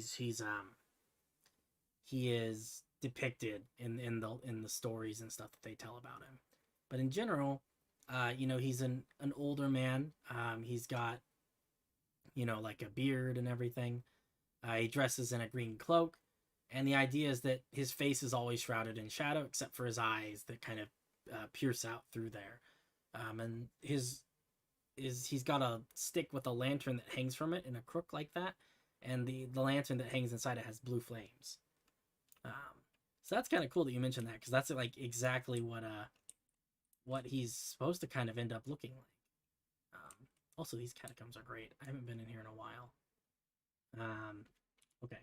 is depicted in the stories and stuff that they tell about him. But in general, he's an older man. He's got, like a beard and everything. He dresses in a green cloak. And the idea is that his face is always shrouded in shadow, except for his eyes that kind of pierce out through there. And he's got a stick with a lantern that hangs from it in a crook like that. And the lantern that hangs inside it has blue flames. So that's kind of cool that you mentioned that, because that's like exactly what he's supposed to kind of end up looking like. Also, these catacombs are great. I haven't been in here in a while. Okay.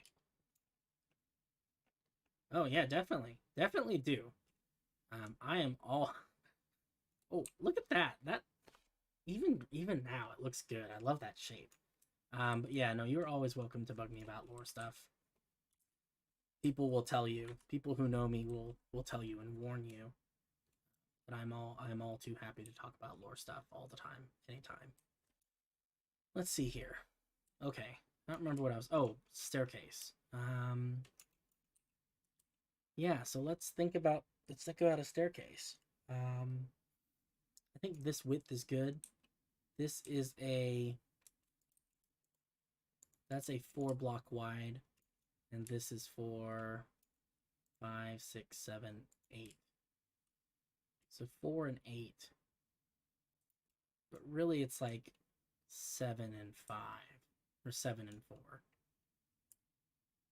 Oh yeah, definitely do. I am all. Oh, look at that! That even now it looks good. I love that shape. But yeah, no, you're always welcome to bug me about lore stuff. People will tell you. People who know me will tell you and warn you. But I'm all too happy to talk about lore stuff all the time, anytime. Let's see here. Okay, I don't remember what I was. Oh, staircase. Yeah, so let's think about a staircase. I think this width is good. This is that's a 4 block wide. And this is for 5, 6, 7, 8. So 4 and 8. But really it's like 7 and 5. Or 7 and 4.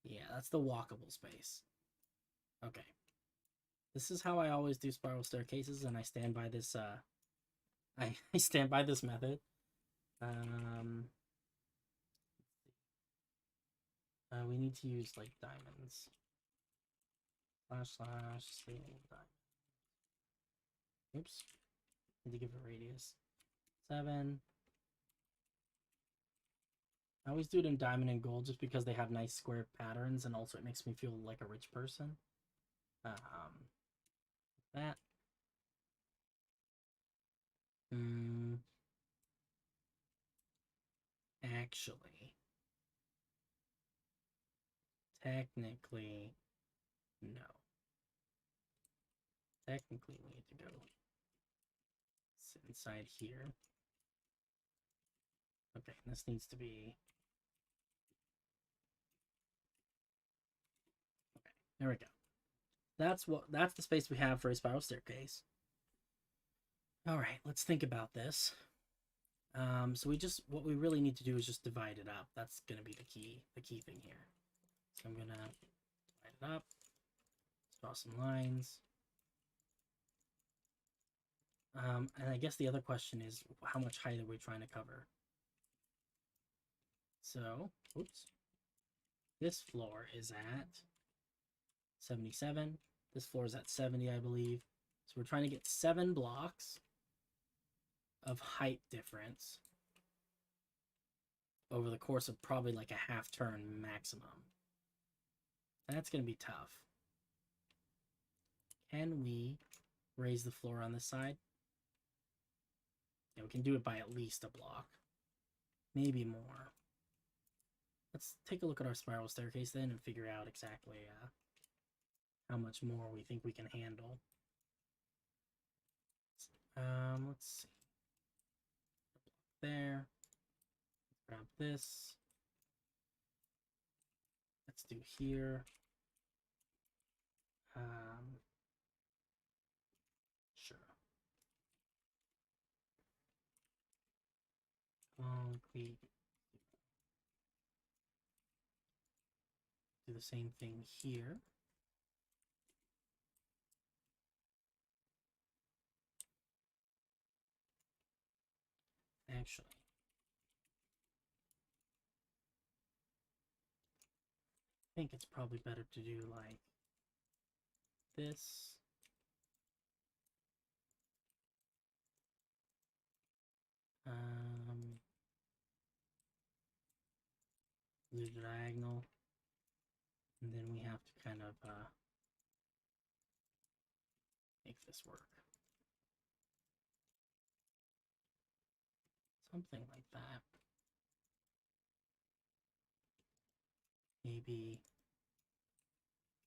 Yeah, that's the walkable space. Okay. This is how I always do spiral staircases, and I stand by this I stand by this method. We need to use like diamonds. / single diamond. Oops. Need to give a radius. 7. I always do it in diamond and gold just because they have nice square patterns, and also it makes me feel like a rich person. That. Actually, technically, no. Technically, we need to go inside here. Okay, this needs to be... Okay, there we go. That's the space we have for a spiral staircase. All right, let's think about this. So what we really need to do is just divide it up. That's gonna be the key thing here. So I'm gonna divide it up. Let's draw some lines. And I guess the other question is, how much height are we trying to cover? So, oops. This floor is at 77. This floor is at 70, I believe. So we're trying to get 7 blocks of height difference over the course of probably like a half turn maximum. That's going to be tough. Can we raise the floor on this side? Yeah, we can do it by at least a block. Maybe more. Let's take a look at our spiral staircase then and figure out exactly how much more we think we can handle. Let's see. There. Let's grab this. Let's do here. Sure. Concrete. Do the same thing here. Actually, I think it's probably better to do like this. The diagonal, and then we have to kind of make this work. Something like that. Maybe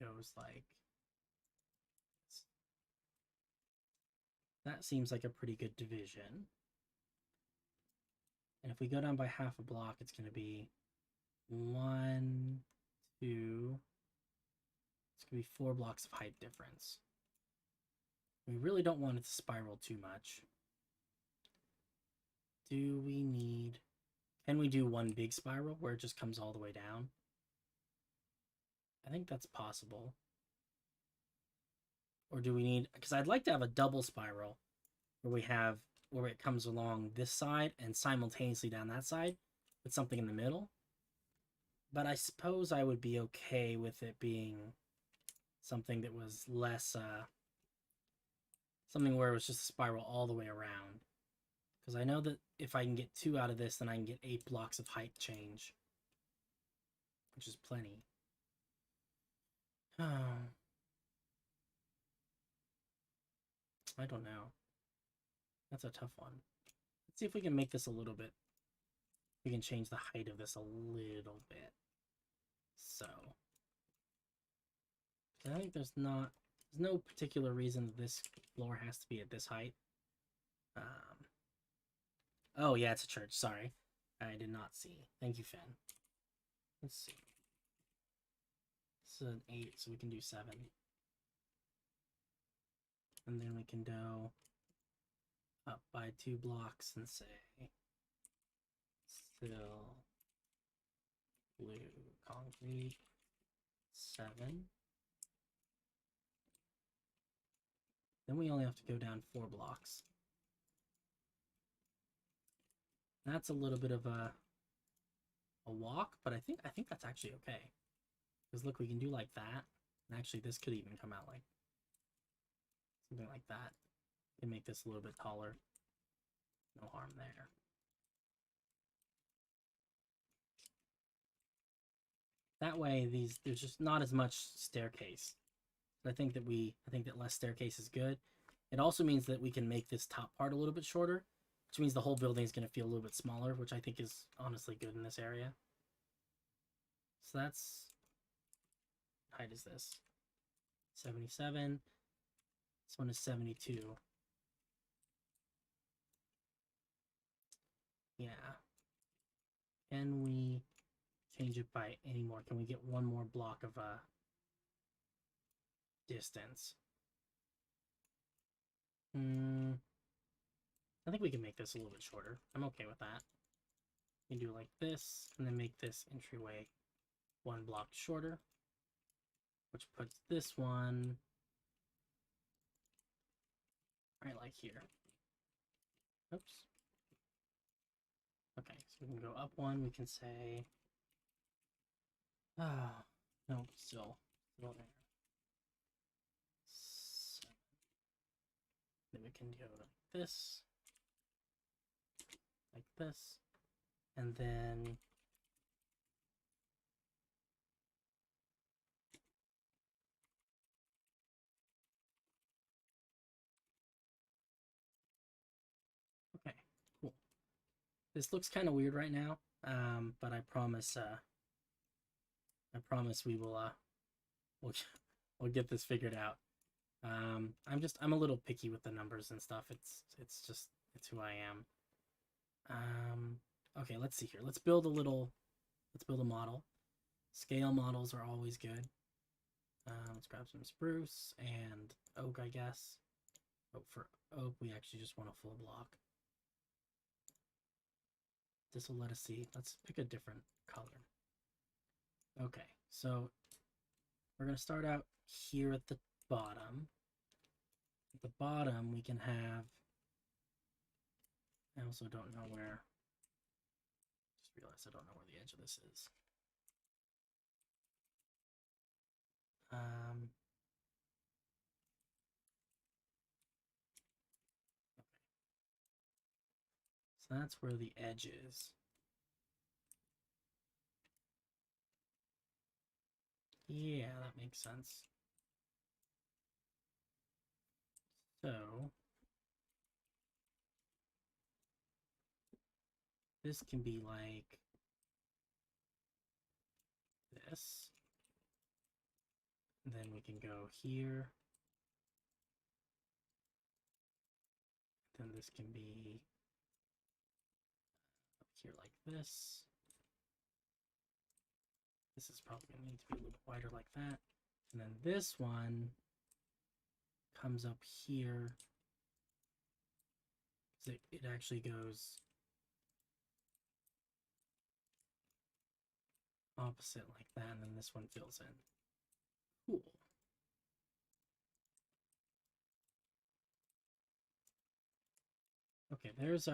goes like this. That seems like a pretty good division. And if we go down by half a block, it's going to be 1, 2. It's going to be 4 blocks of height difference. We really don't want it to spiral too much. Do we need... Can we do one big spiral where it just comes all the way down? I think that's possible. Or do we need... Because I'd like to have a double spiral where it comes along this side and simultaneously down that side with something in the middle. But I suppose I would be okay with it being something that was less... something where it was just a spiral all the way around. Because I know that if I can get 2 out of this, then I can get 8 blocks of height change. Which is plenty. Oh. I don't know. That's a tough one. Let's see if we can make this a little bit. We can change the height of this a little bit. So. I think there's no particular reason that this floor has to be at this height. Oh, yeah, it's a church. Sorry. I did not see. Thank you, Finn. Let's see. It's an 8, so we can do 7. And then we can go up by 2 blocks and say still blue concrete 7. Then we only have to go down 4 blocks. That's a little bit of a walk, but I think that's actually okay. Because look, we can do like that. And actually, this could even come out like something like that. We can make this a little bit taller. No harm there. That way, there's just not as much staircase. I think that less staircase is good. It also means that we can make this top part a little bit shorter, which means the whole building is going to feel a little bit smaller, which I think is honestly good in this area. So that's, what height is this? 77. This one is 72. Yeah. Can we change it by any more? Can we get one more block of distance? I think we can make this a little bit shorter. I'm okay with that. We can do like this, and then make this entryway 1 block shorter, which puts this one right like here. Oops. Okay, so we can go up 1. We can say, no, still there. 7. Then we can go like this, and then okay, cool. This looks kind of weird right now, but I promise we will we'll get this figured out. I'm a little picky with the numbers and stuff. It's who I am. Okay, let's see here. Let's build a model. Scale models are always good. Let's grab some spruce and oak, I guess. Oh, for oak, we actually just want a full block. This will let us see. Let's pick a different color. Okay, so we're going to start out here at the bottom. At the bottom, we can have, I also don't know where, just realized I don't know where the edge of this is. Okay. So that's where the edge is. Yeah, that makes sense. So this can be like this. Then we can go here. Then this can be up here like this. This is probably going to need to be a little wider like that. And then this one comes up here. So it actually goes opposite like that, and then this one fills in. Cool. Okay, there's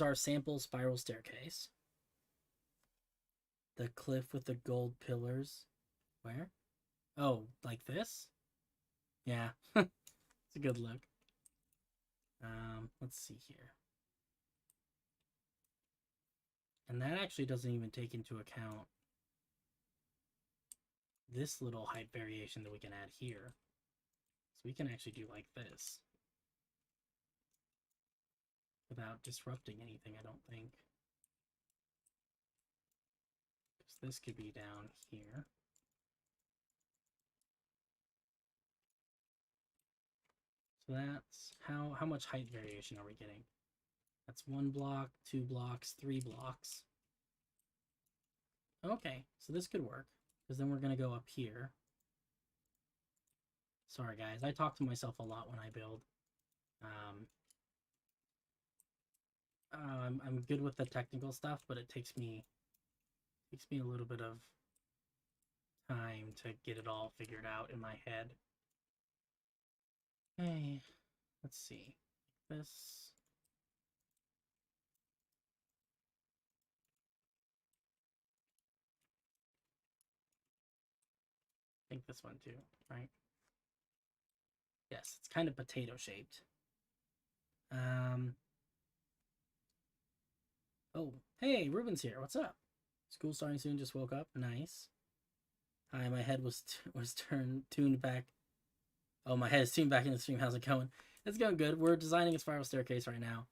our sample spiral staircase. The cliff with the gold pillars. Where? Oh, like this? Yeah, it's a good look. Let's see here. And that actually doesn't even take into account this little height variation that we can add here. So we can actually do like this without disrupting anything, I don't think. Because this could be down here. So that's how much height variation are we getting? That's 1 block, 2 blocks, 3 blocks. Okay, so this could work. Because then we're going to go up here. Sorry, guys. I talk to myself a lot when I build. I'm good with the technical stuff, but it takes me a little bit of time to get it all figured out in my head. Okay, let's see. This. I think this one too, right? Yes, it's kind of potato shaped. Oh, hey, Ruben's here. What's up? School starting soon. Just woke up. Nice. Hi, my head was tuned back. Oh, my head is tuned back in the stream. How's it going? It's going good. We're designing a spiral staircase right now.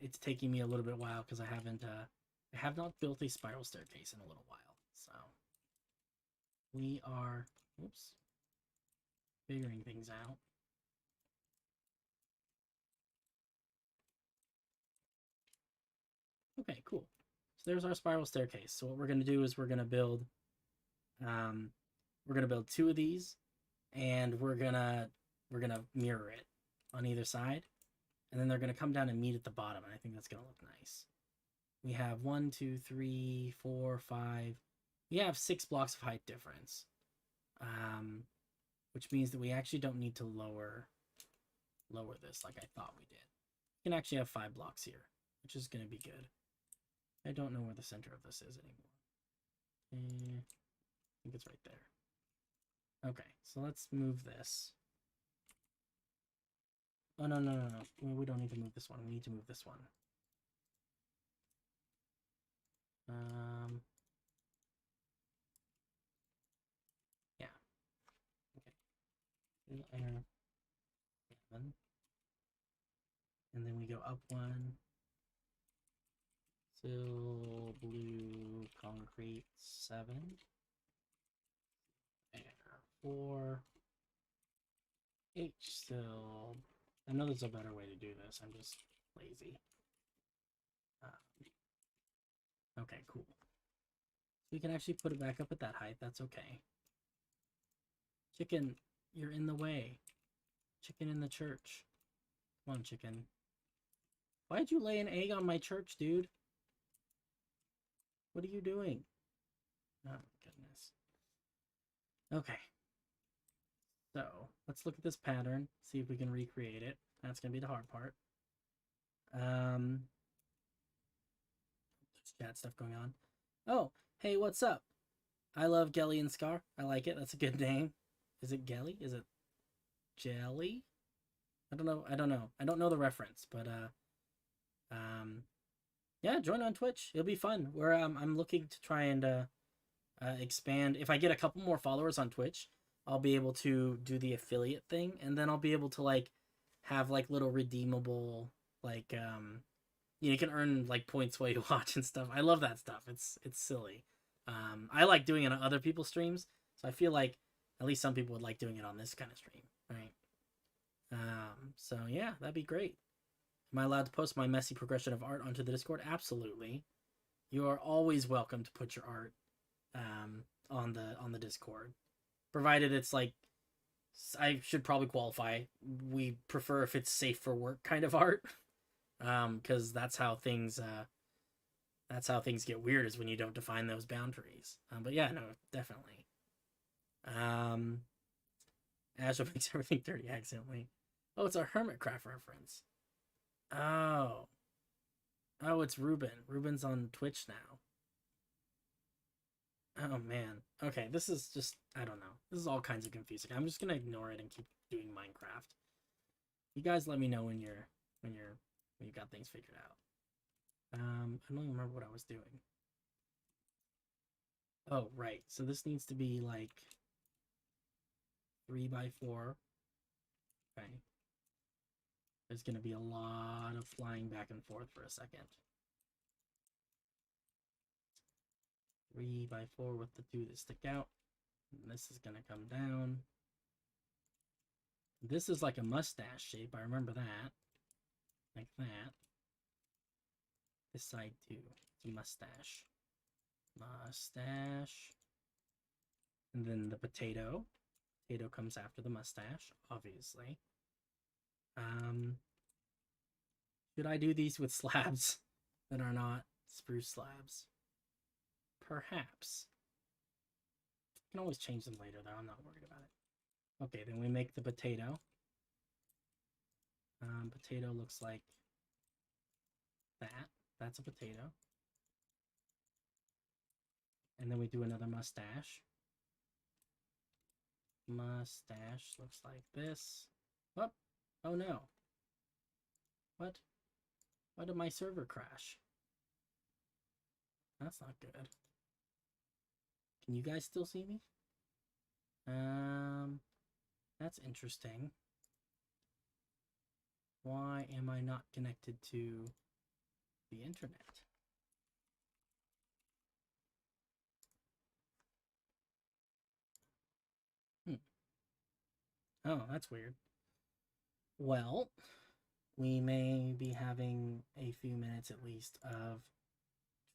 It's taking me a little bit while because I have not built a spiral staircase in a little while. So we are, oops, figuring things out. Okay, cool. So there's our spiral staircase. So what we're gonna do is we're gonna build 2 of these, and we're gonna mirror it on either side, and then they're gonna come down and meet at the bottom, and I think that's gonna look nice. We have 1, 2, 3, 4, 5. We have 6 blocks of height difference, which means that we actually don't need to lower this like I thought we did. We can actually have 5 blocks here, which is gonna be good. I don't know where the center of this is anymore. I think it's right there. Okay, so let's move this. Oh, no. We don't need to move this one. We need to move this one. Yeah. Okay. And then we go up 1. Still blue concrete 7. There, 4. H still. I know there's a better way to do this. I'm just lazy. Okay, cool. We can actually put it back up at that height. That's okay. Chicken, you're in the way. Chicken in the church. Come on, chicken. Why'd you lay an egg on my church, dude? What are you doing? Oh, goodness. Okay. So, let's look at this pattern, see if we can recreate it. That's going to be the hard part. There's chat stuff going on. Oh, hey, what's up? I love Gelly and Scar. I like it. That's a good name. Is it Gelly? Is it Jelly? I don't know. I don't know the reference, but yeah, join on Twitch. It'll be fun. Where I'm looking to try and expand. If I get a couple more followers on Twitch, I'll be able to do the affiliate thing, and then I'll be able to like have like little redeemable like you can earn like points while you watch and stuff. I love that stuff. It's silly. I like doing it on other people's streams, so I feel like at least some people would like doing it on this kind of stream, right? So yeah, that'd be great. Am I allowed to post my messy progression of art onto the Discord? Absolutely. You are always welcome to put your art on the Discord, provided it's like, I should probably qualify, we prefer if it's safe for work kind of art, because that's how things get weird, is when you don't define those boundaries. But yeah, no, definitely. Azure makes everything dirty accidentally. Oh, it's a Hermitcraft reference. Oh, it's Ruben. Ruben's on Twitch now. Oh man. Okay, this is just, I don't know. This is all kinds of confusing. I'm just gonna ignore it and keep doing Minecraft. You guys let me know when you got things figured out. I don't even remember what I was doing. Oh, right. So this needs to be like 3x4. Okay. There's gonna be a lot of flying back and forth for a second. 3x4 with the 2 that stick out. And this is gonna come down. This is like a mustache shape. I remember that. Like that. This side too. It's a mustache. Mustache. And then the potato. Potato comes after the mustache, obviously. Should I do these with slabs that are not spruce slabs? Perhaps. I can always change them later, though. I'm not worried about it. Okay, then we make the potato. Potato looks like that. That's a potato. And then we do another mustache. Mustache looks like this. Oh, oh no. What? Why did my server crash? That's not good. Can you guys still see me? That's interesting. Why am I not connected to the internet? Oh, that's weird. Well, we may be having a few minutes at least of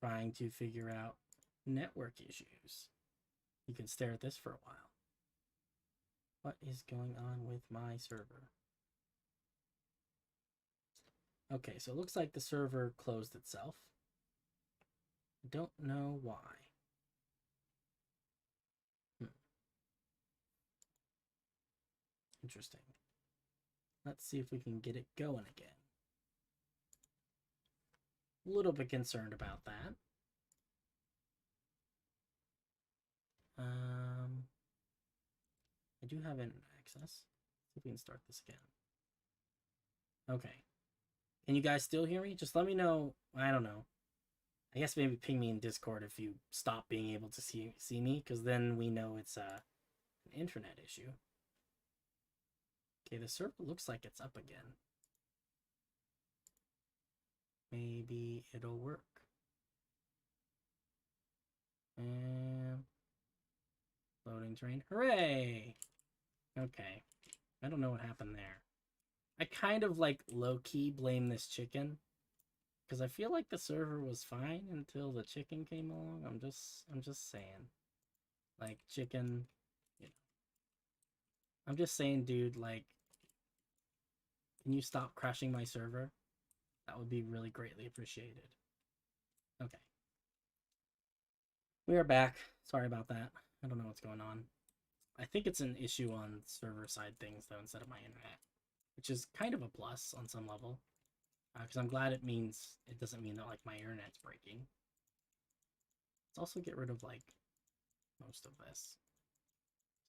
trying to figure out network issues. You can stare at this for a while. What is going on with my server? Okay, so it looks like the server closed itself. Don't know why. Interesting. Let's see if we can get it going again. A little bit concerned about that. I do have internet access. See if we can start this again. Okay. Can you guys still hear me? Just let me know. I don't know. I guess maybe ping me in Discord if you stop being able to see me, because then we know it's an internet issue. Okay, the server looks like it's up again. Maybe it'll work. And loading terrain. Hooray! Okay. I don't know what happened there. I kind of like low-key blame this chicken, because I feel like the server was fine until the chicken came along. I'm just saying. Like, chicken, you know. I'm just saying, dude, like, can you stop crashing my server? That would be really greatly appreciated. Okay. We are back. Sorry about that. I don't know what's going on. I think it's an issue on server side things, though, instead of my internet, which is kind of a plus on some level. Because I'm glad it doesn't mean that, like, my internet's breaking. Let's also get rid of, like, most of this.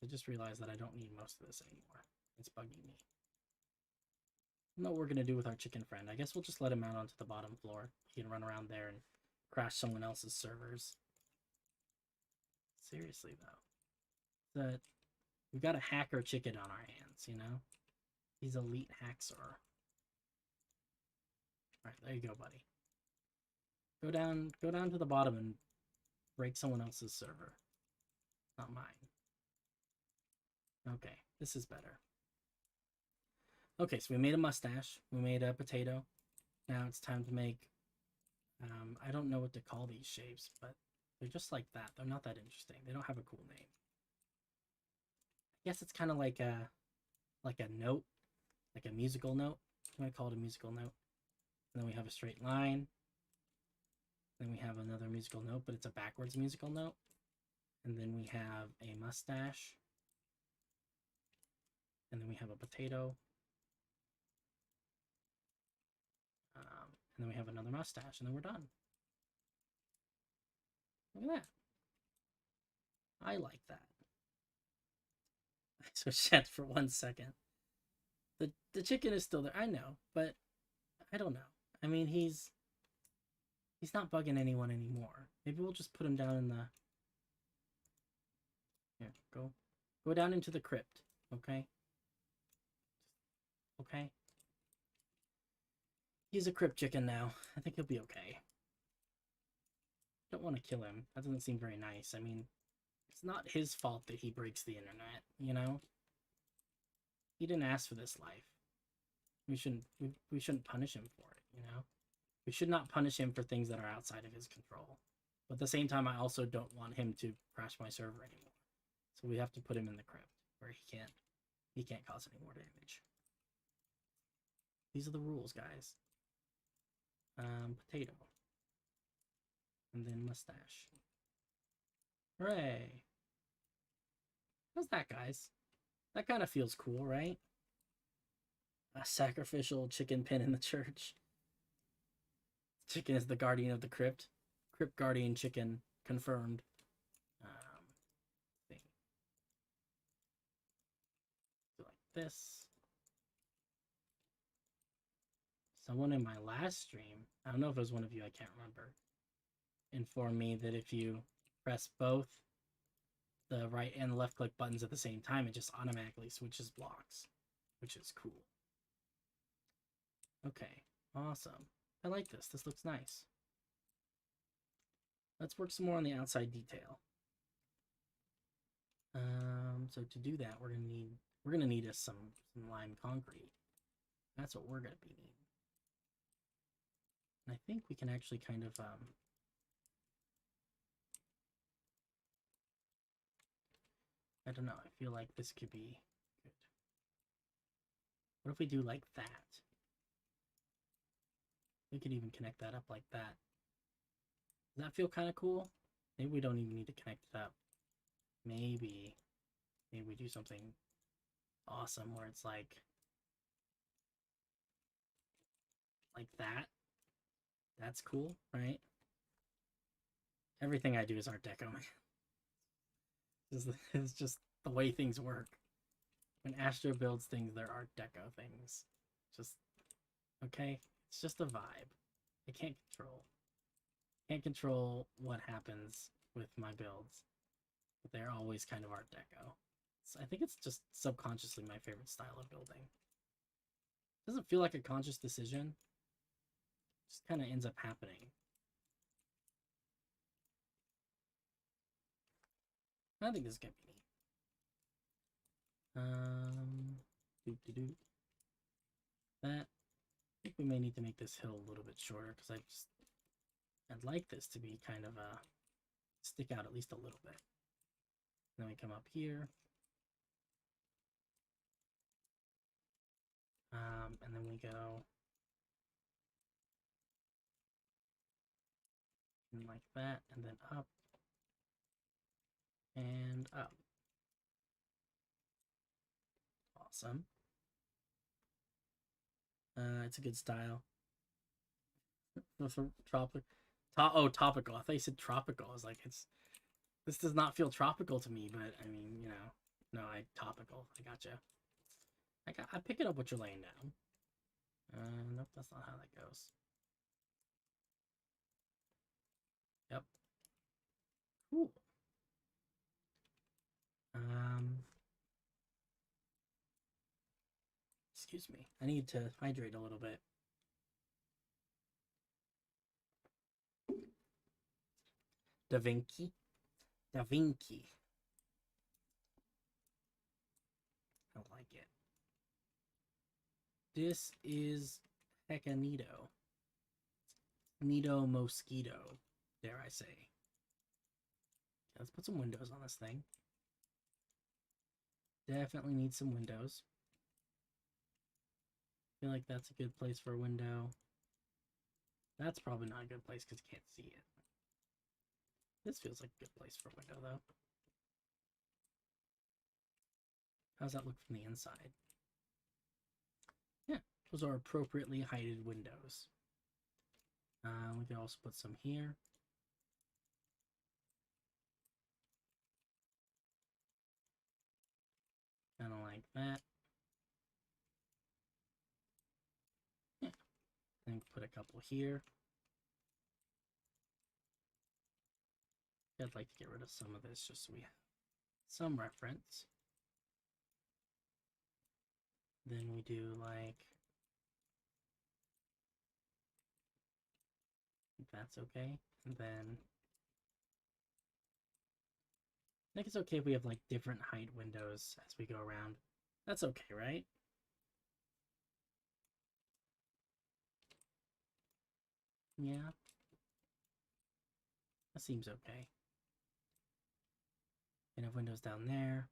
I just realized that I don't need most of this anymore. It's bugging me. I don't know what we're going to do with our chicken friend. I guess we'll just let him out onto the bottom floor. He can run around there and crash someone else's servers. Seriously, though. We've got a hacker chicken on our hands, you know? He's elite hacker. Alright, there you go, buddy. Go down to the bottom and break someone else's server. Not mine. Okay, this is better. Okay, so we made a mustache. We made a potato. Now it's time to make... I don't know what to call these shapes, but they're just like that. They're not that interesting. They don't have a cool name. I guess it's kind of like a note, like a musical note. I'm going to call it a musical note. And then we have a straight line. Then we have another musical note, but it's a backwards musical note. And then we have a mustache. And then we have a potato. And then we have another mustache, and then we're done. Look at that. I like that. I switched chats for 1 second. The chicken is still there, I know, but I don't know. I mean, he's not bugging anyone anymore. Maybe we'll just put him down in the... Here, go down into the crypt, okay? Okay? He's a crypt chicken now. I think he'll be okay. Don't want to kill him. That doesn't seem very nice. I mean, it's not his fault that he breaks the internet, you know? He didn't ask for this life. We shouldn't punish him for it, you know? We should not punish him for things that are outside of his control. But at the same time, I also don't want him to crash my server anymore. So we have to put him in the crypt where he can't cause any more damage. These are the rules, guys. Potato. And then mustache. Hooray! How's that, guys? That kind of feels cool, right? A sacrificial chicken pin in the church. Chicken is the guardian of the crypt. Crypt guardian chicken confirmed. Thing. Do like this. Someone in my last stream, I don't know if it was one of you, I can't remember, informed me that if you press both the right and left click buttons at the same time, it just automatically switches blocks, which is cool. Okay, awesome. I like this. This looks nice. Let's work some more on the outside detail. So to do that, we're gonna need some lime concrete. That's what we're gonna be needing. And I think we can actually kind of I don't know. I feel like this could be good. What if we do like that? We could even connect that up like that. Does that feel kind of cool? Maybe we don't even need to connect it up. Maybe we do something awesome where it's like that. That's cool, right? Everything I do is Art Deco. It's just the way things work. When Astro builds things, they're Art Deco things. Just, okay? It's just a vibe. I can't control. Can't control what happens with my builds. But they're always kind of Art Deco. So I think it's just subconsciously my favorite style of building. It doesn't feel like a conscious decision. It just kind of ends up happening. I think this is gonna be neat. That. I think we may need to make this hill a little bit shorter because I'd like this to be kind of stick out at least a little bit. Then we come up here. And then we go in like that, and then up and up. Awesome. It's a good style. Topical. I thought you said tropical. I was like, this does not feel tropical to me, but I mean, you know, no, topical. I gotcha. I pick it up what you're laying down. Nope, that's not how that goes. Yep. Cool. Excuse me. I need to hydrate a little bit. Da Vinci. Da Vinci. I like it. This is hecka neato. Neato mosquito, dare I say. Okay, let's put some windows on this thing. Definitely need some windows. I feel like that's a good place for a window. That's probably not a good place because you can't see it. This feels like a good place for a window, though. How's that look from the inside? Yeah, those are appropriately heighted windows. We can also put some here. Kind of like that. Yeah. Then put a couple here. I'd like to get rid of some of this just so we have some reference. Then we do like, if that's okay. And then I think it's okay if we have like different height windows as we go around. That's okay, right? Yeah. That seems okay. And if have windows down there.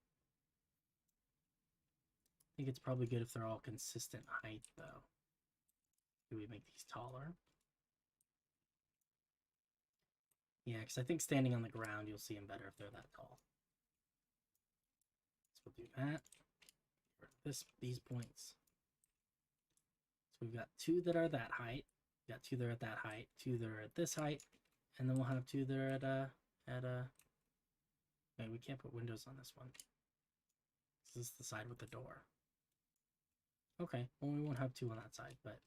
I think it's probably good if they're all consistent height, though. Do we make these taller? Yeah, because I think standing on the ground, you'll see them better if they're that tall. So we'll do that. These points. So we've got two that are that height. We've got two that are at that height. Two that are at this height. And then we'll have two that are at a... Okay, we can't put windows on this one. This is the side with the door. Okay, well, we won't have two on that side, but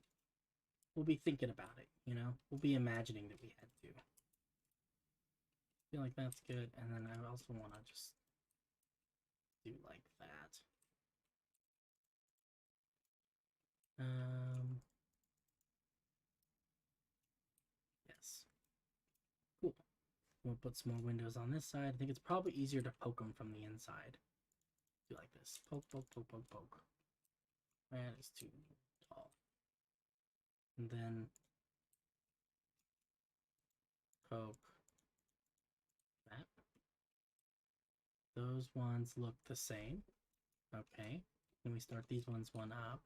we'll be thinking about it, you know? We'll be imagining that we had two. I feel like that's good, and then I also want to just do like that. Yes. Cool. We'll put some more windows on this side. I think it's probably easier to poke them from the inside. Do like this. Poke, poke, poke, poke, poke. That is too tall. And then poke that. Those ones look the same. Okay. Then we start these ones one up.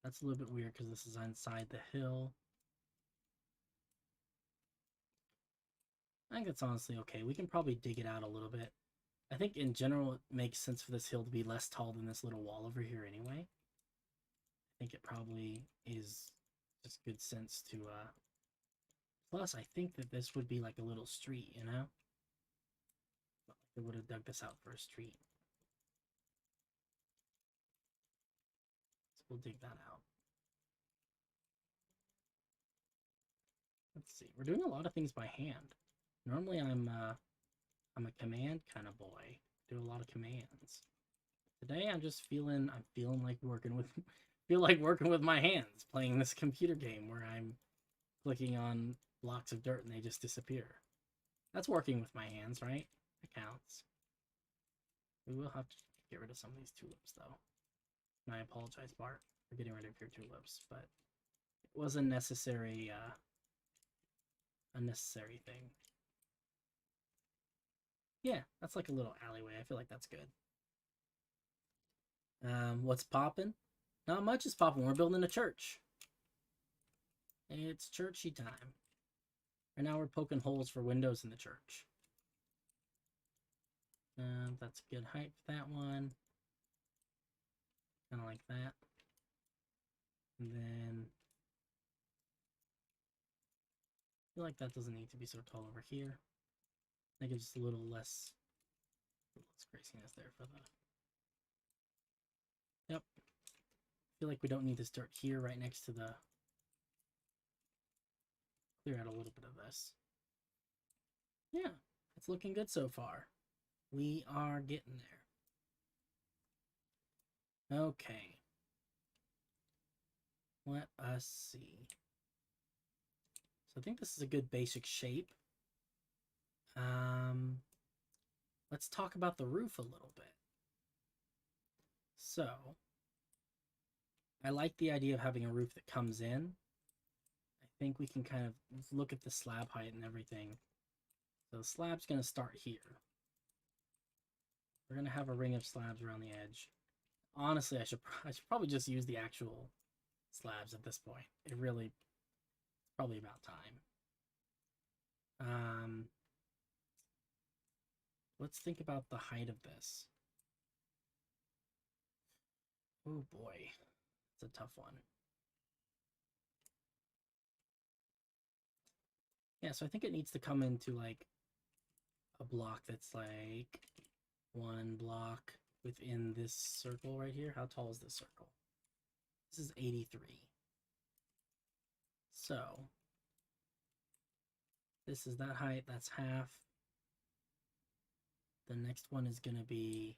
That's a little bit weird because this is inside the hill. I think that's honestly okay. We can probably dig it out a little bit. I think in general it makes sense for this hill to be less tall than this little wall over here anyway. I think it probably is just good sense to plus I think that this would be like a little street, you know? They would have dug this out for a street. So we'll dig that out. Let's see. We're doing a lot of things by hand. Normally I'm a command kind of boy. Do a lot of commands. Today I'm just feeling like working with my hands, playing this computer game where I'm clicking on blocks of dirt and they just disappear. That's working with my hands, right? It counts. We will have to get rid of some of these tulips though. And I apologize, Bart, for getting rid of your tulips, but it was a necessary thing. Yeah, that's like a little alleyway. I feel like that's good. What's popping? Not much is popping. We're building a church. It's churchy time. Right now we're poking holes for windows in the church. That's a good height for that one. Kind of like that. And then I feel like that doesn't need to be so tall over here. I think it's just a little less craziness there for the... Yep. I feel like we don't need this dirt here right next to the... Clear out a little bit of this. Yeah, it's looking good so far. We are getting there. Okay. Let us see. So I think this is a good basic shape. Let's talk about the roof a little bit. So, I like the idea of having a roof that comes in. I think we can kind of look at the slab height and everything. So the slab's going to start here. We're going to have a ring of slabs around the edge. Honestly, I should probably just use the actual slabs at this point. It's probably about time. Let's think about the height of this. Oh boy, it's a tough one. Yeah, so I think it needs to come into like a block that's like one block within this circle right here. How tall is this circle? This is 83. So this is that height, that's half. The next one is going to be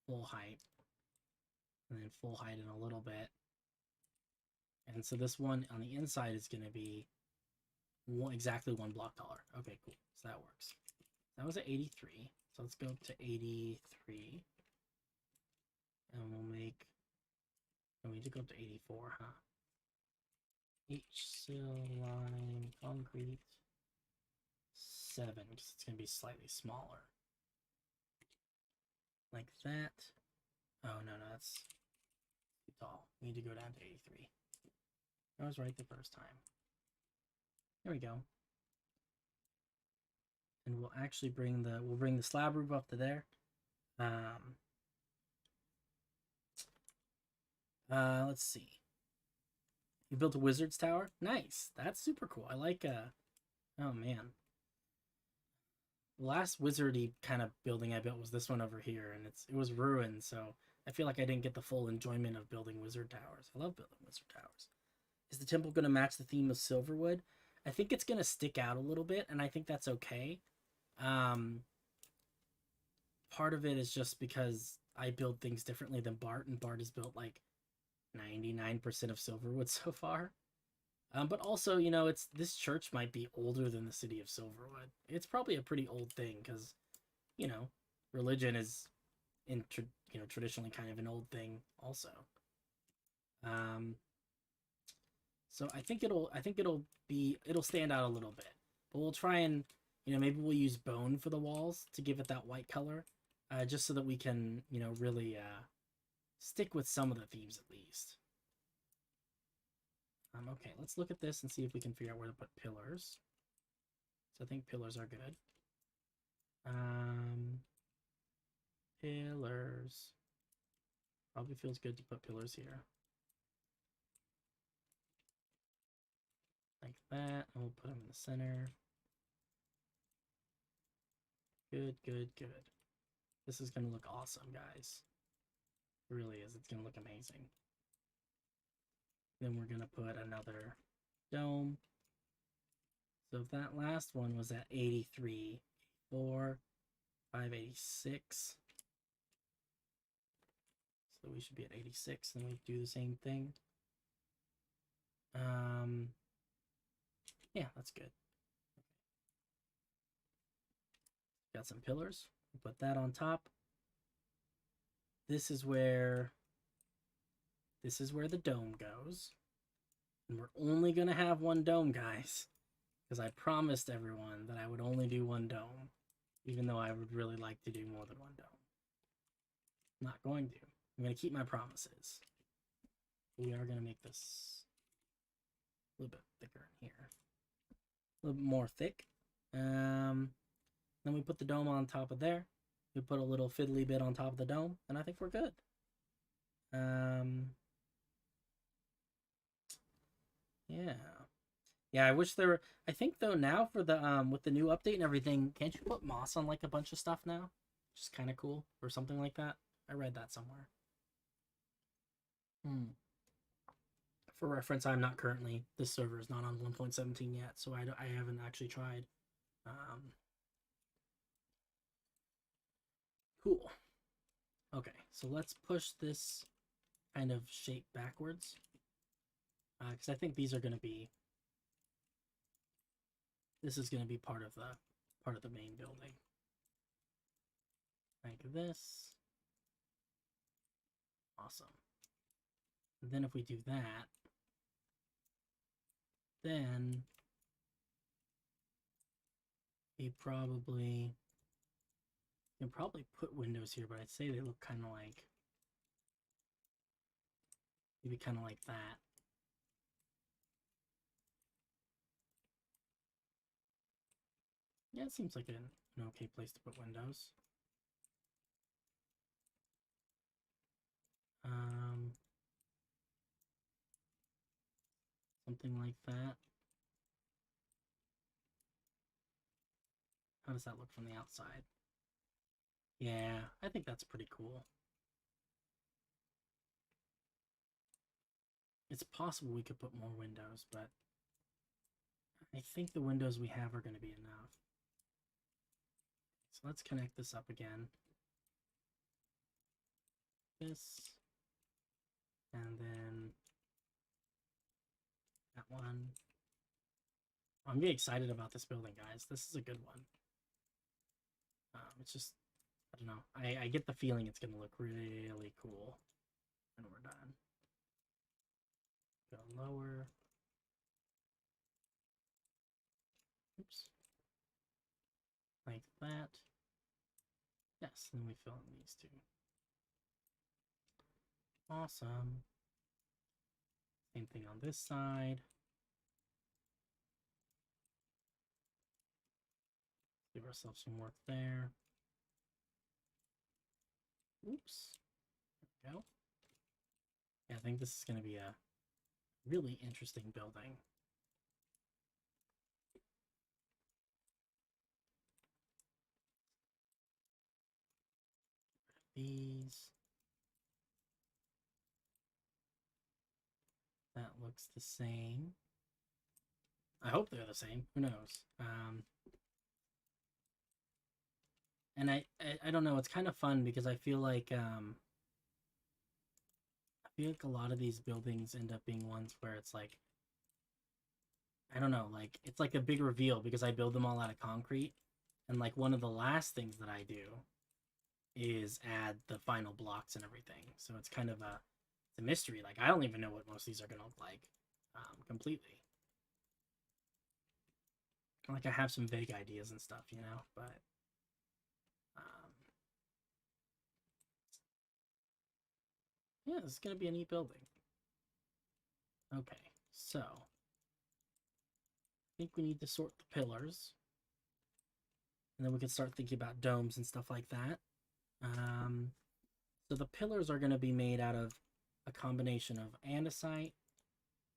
full height, and then full height in a little bit. And so this one on the inside is going to be exactly one block taller. Okay, cool. So that works. That was at 83. So let's go up to 83. And we'll make... Oh, we need to go up to 84, huh? H-sill, lime, concrete. 7, because it's going to be slightly smaller. Like that. Oh, no, that's too tall. We need to go down to 83. I was right the first time. There we go. And we'll actually bring the slab roof up to there. Let's see. You built a wizard's tower? Nice. That's super cool. I like oh man. The last wizardy kind of building I built was this one over here, and it was ruined, so I feel like I didn't get the full enjoyment of building wizard towers. I love building wizard towers. Is the temple going to match the theme of Silverwood? I think it's going to stick out a little bit, and I think that's okay. Part of it is just because I build things differently than Bart, and Bart has built like 99% of Silverwood so far. But also, you know, this church might be older than the city of Silverwood. It's probably a pretty old thing because, you know, religion is traditionally kind of an old thing also. So I think it'll stand out a little bit. But we'll try and, you know, maybe we'll use bone for the walls to give it that white color, just so that we can, you know, really stick with some of the themes at least. Okay, let's look at this and see if we can figure out where to put pillars. So I think pillars are good. Pillars. Probably feels good to put pillars here. Like that, and we'll put them in the center. Good, good, good. This is going to look awesome, guys. It really is. It's going to look amazing. Then we're going to put another dome. So if that last one was at 83, 4, 586. So we should be at 86, and we do the same thing. Yeah, that's good. Got some pillars. We'll put that on top. This is where the dome goes. And we're only going to have one dome, guys. Because I promised everyone that I would only do one dome. Even though I would really like to do more than one dome. I'm not going to. I'm going to keep my promises. We are going to make this a little bit thicker in here. A little bit more thick. Then we put the dome on top of there. We put a little fiddly bit on top of the dome, and I think we're good. Yeah, I wish there were. I think though now for the with the new update and everything, can't you put moss on like a bunch of stuff now? Which is kind of cool or something like that. I read that somewhere. For reference, I'm not currently. This server is not on 1.17 yet, so I haven't actually tried. Cool. Okay, so let's push this kind of shape backwards. Because I think these are going to be. This is going to be part of the main building. Like this. Awesome. And then if we do that, then we can probably put windows here, but I'd say they look kind of like maybe kind of like that. Yeah, it seems like an okay place to put windows. Something like that. How does that look from the outside? Yeah, I think that's pretty cool. It's possible we could put more windows, but I think the windows we have are going to be enough. So let's connect this up again. This. And then that one. I'm getting excited about this building, guys. This is a good one. It's just, I don't know. I get the feeling it's going to look really cool when we're done. Go lower. Oops. Like that. Yes, and then we fill in these two. Awesome. Same thing on this side. Give ourselves some work there. Oops. There we go. Yeah, I think this is going to be a really interesting building. These. That looks the same. I hope they're the same. Who knows? And I don't know. It's kind of fun because I feel like a lot of these buildings end up being ones where it's like, I don't know, like it's like a big reveal because I build them all out of concrete, and like one of the last things that I do is add the final blocks and everything. So it's kind of a mystery. Like I don't even know what most of these are gonna look like completely. Like I have some vague ideas and stuff, you know, but yeah, this is gonna be a neat building. Okay, so I think we need to sort the pillars, and then we can start thinking about domes and stuff like that. So the pillars are going to be made out of a combination of andesite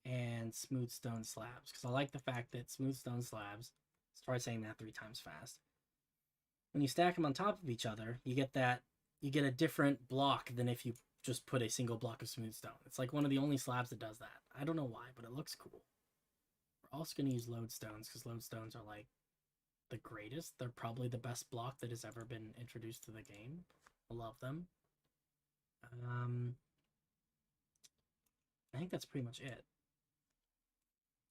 and smooth stone slabs, because I like the fact that smooth stone slabs, let's try saying that 3 times fast, when you stack them on top of each other, you get a different block than if you just put a single block of smooth stone. It's like one of the only slabs that does that. I don't know why, but it looks cool. We're also going to use lodestones, because lodestones are like the greatest. They're probably the best block that has ever been introduced to the game. I love them. I think that's pretty much it.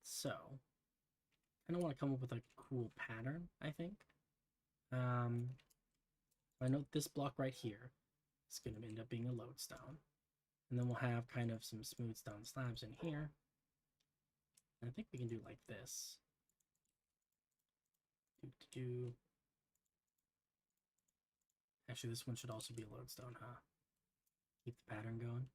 So, I don't want to come up with a cool pattern, I think. I know this block right here is going to end up being a lodestone. And then we'll have kind of some smooth stone slabs in here. And I think we can do like this. Actually, this one should also be a lodestone, huh? Keep the pattern going.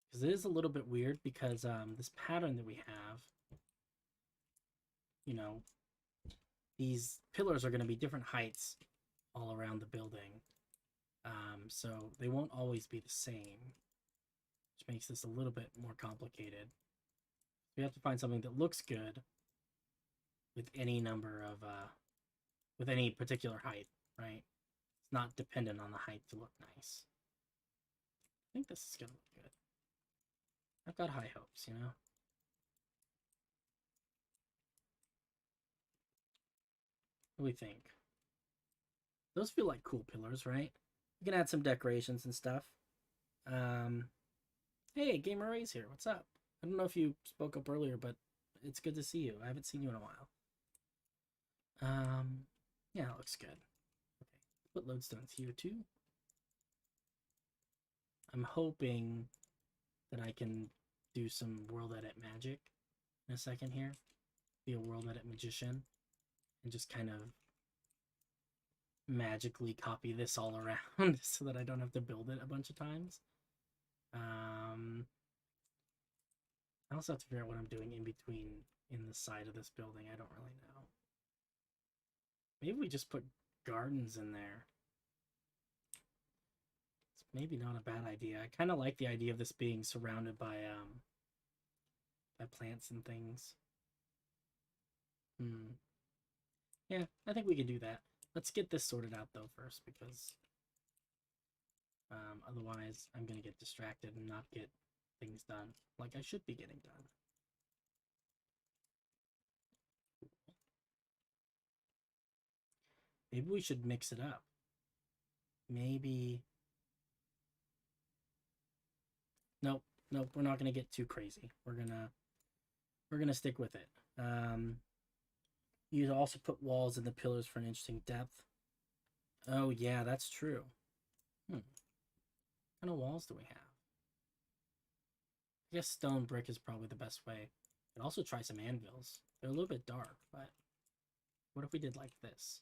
Because it is a little bit weird because this pattern that we have, you know, these pillars are going to be different heights all around the building. So they won't always be the same, which makes this a little bit more complicated. We have to find something that looks good with any number of, with any particular height, right? It's not dependent on the height to look nice. I think this is going to look good. I've got high hopes, you know? What do we think? Those feel like cool pillars, right? You can add some decorations and stuff. Hey, Gamer Ray's here. What's up? I don't know if you spoke up earlier, but it's good to see you. I haven't seen you in a while. Yeah, it looks good. Okay, put lodestones here too. I'm hoping that I can do some world edit magic in a second here. Be a world edit magician and just kind of magically copy this all around so that I don't have to build it a bunch of times. I also have to figure out what I'm doing in between in the side of this building. I don't really know. Maybe we just put gardens in there. It's maybe not a bad idea. I kind of like the idea of this being surrounded by plants and things. Yeah, I think we can do that. Let's get this sorted out though first, because otherwise I'm gonna get distracted and not get things done like I should be getting done. Maybe we should mix it up. Maybe. Nope, we're not gonna get too crazy. We're gonna stick with it. You also put walls in the pillars for an interesting depth. Oh yeah, that's true. What kind of walls do we have? I guess stone brick is probably the best way. Could also try some anvils. They're a little bit dark, but what if we did like this?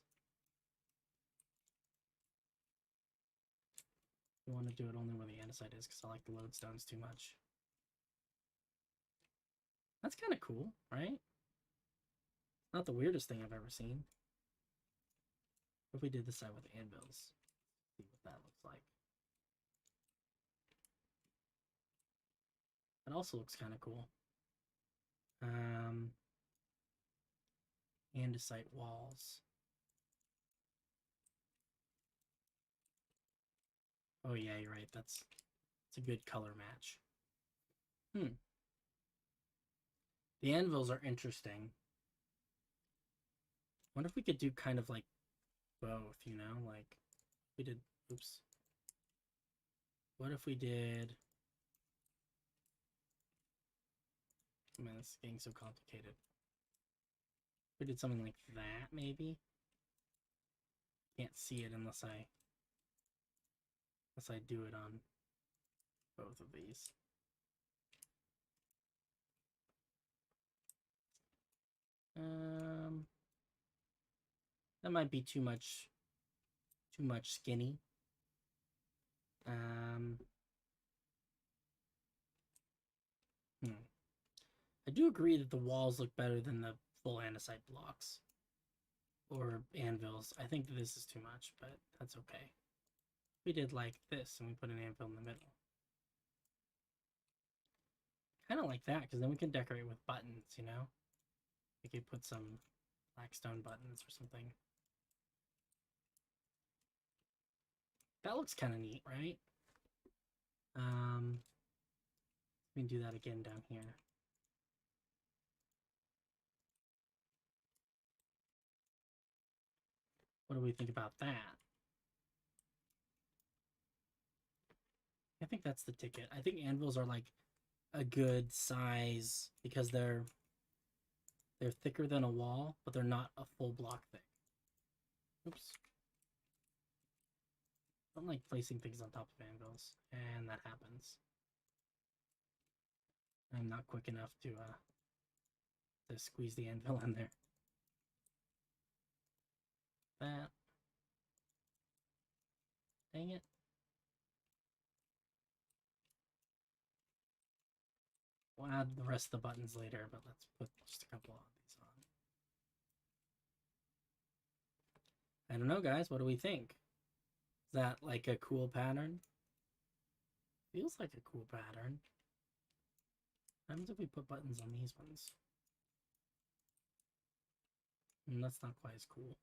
We want to do it only where the andesite is because I like the lodestones too much. That's kind of cool, right? Not the weirdest thing I've ever seen. What if we did this side with the anvils? See what that looks like. It also looks kind of cool. Andesite walls. Oh yeah, you're right. It's a good color match. The anvils are interesting. Wonder if we could do kind of like both, you know? Like, we did... Oops. What if we did... Man, this is getting so complicated. We did something like that, maybe? Can't see it unless I do it on both of these. That might be too much skinny. I do agree that the walls look better than the full andesite blocks or anvils. I think this is too much, but that's okay. We did like this and we put an anvil in the middle. Kind of like that, because then we can decorate with buttons, you know? We could put some black stone buttons or something. That looks kind of neat, right? We can do that again down here. What do we think about that? I think that's the ticket. I think anvils are like a good size because they're thicker than a wall, but they're not a full block thick. Oops. I don't like placing things on top of anvils, and that happens. I'm not quick enough to squeeze the anvil in there. That. Dang it. We'll add the rest of the buttons later, but let's put just a couple of these on. I don't know, guys. What do we think? Is that like a cool pattern? Feels like a cool pattern. What happens if we put buttons on these ones? That's not quite as cool.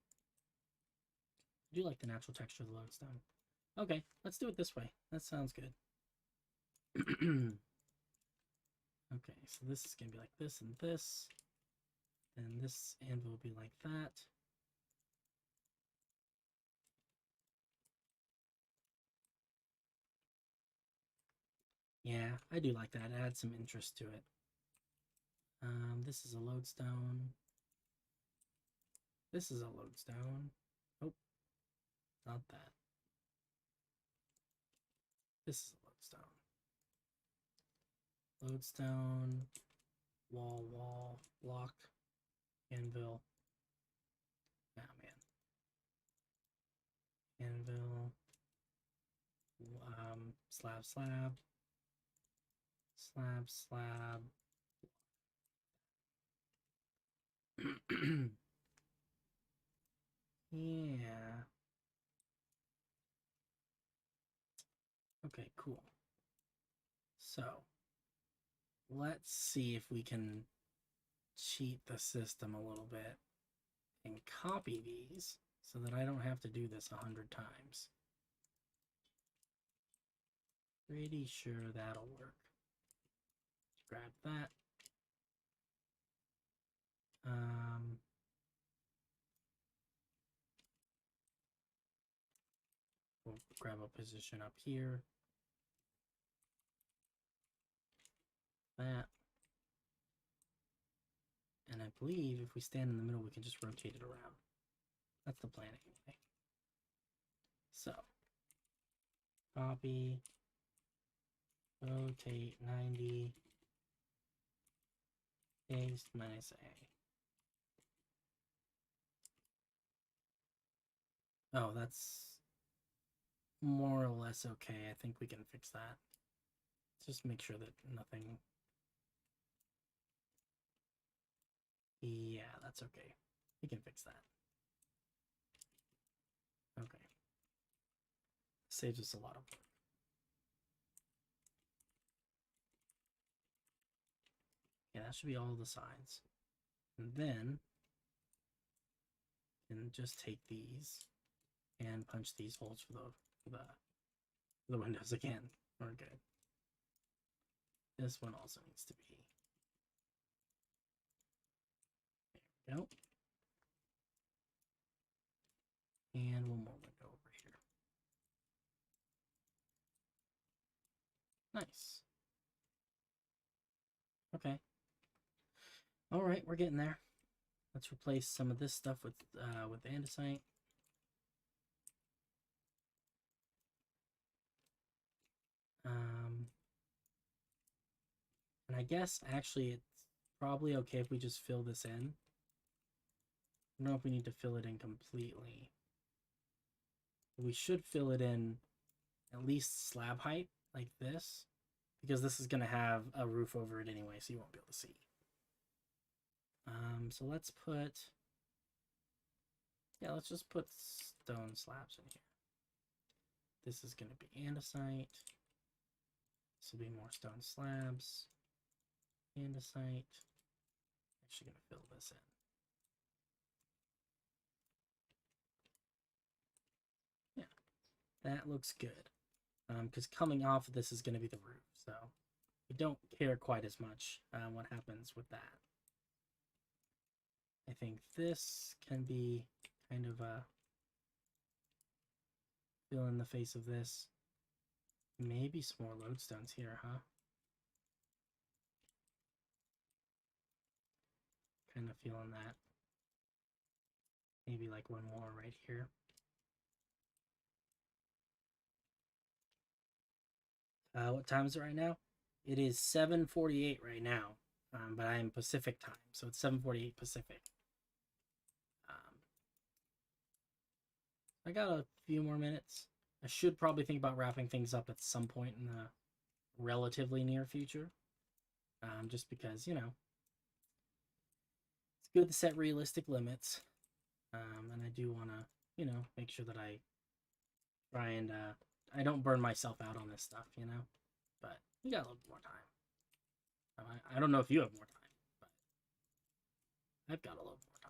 I do like the natural texture of the lodestone. Okay, let's do it this way. That sounds good. Okay, so this is going to be like this and this. And this anvil will be like that. Yeah, I do like that. Add some interest to it. This is a lodestone. This is a lodestone. Oh, not that. This is a lodestone. Lodestone, wall, block, anvil. Ah, man. Anvil, slab, yeah. Okay, cool. So, let's see if we can cheat the system a little bit and copy these so that I don't have to do this 100 times. Pretty sure that'll work. Grab that. We'll grab a position up here. That. And I believe if we stand in the middle, we can just rotate it around. That's the plan anyway. So, copy, rotate 90, paste, paste minus A. Oh, that's more or less okay. I think we can fix that. Just make sure that nothing... Yeah, that's okay. We can fix that. Okay. Saves us a lot of work. Yeah, that should be all the sides. And then you can just take these and punch these holes for the windows again. We're good. This one also needs to be. There we go. And one more window over here. Nice. Okay. All right, we're getting there. Let's replace some of this stuff with andesite. And I guess actually it's probably okay if we just fill this in. I don't know if we need to fill it in completely. We should fill it in at least slab height, like this, because this is going to have a roof over it anyway, so you won't be able to see. So let's just put stone slabs in here. This is going to be andesite. This will be more stone slabs. Andesite. Actually going to fill this in. Yeah, that looks good. Because coming off of this is going to be the roof, so we don't care quite as much what happens with that. I think this can be kind of a fill in the face of this. Maybe some more lodestones here, huh? Kind of feeling that. Maybe like one more right here. What time is it right now? It is 7:48 right now, but I am Pacific time, so it's 7:48 Pacific. I got a few more minutes. I should probably think about wrapping things up at some point in the relatively near future. Just because, you know, it's good to set realistic limits. And I do want to, you know, make sure that I try and I don't burn myself out on this stuff, you know. But we got a little bit more time. I don't know if you have more time, but I've got a little more time.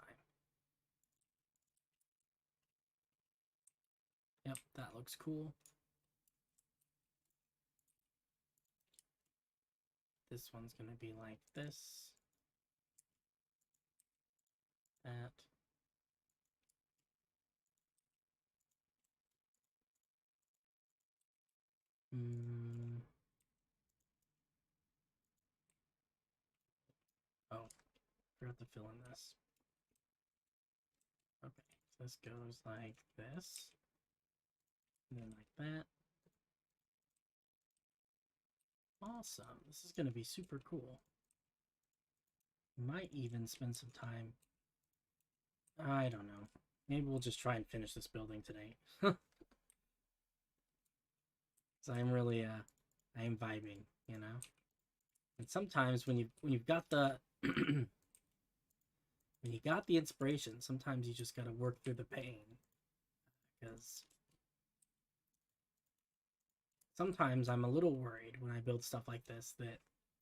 Yep, that looks cool. This one's going to be like this. That. Oh, forgot to fill in this. Okay, so this goes like this. And then like that. Awesome. This is going to be super cool. Might even spend some time. I don't know. Maybe we'll just try and finish this building today. So I'm really I am vibing, you know. And sometimes when you've got the when you got the inspiration, sometimes you just got to work through the pain, because sometimes I'm a little worried when I build stuff like this that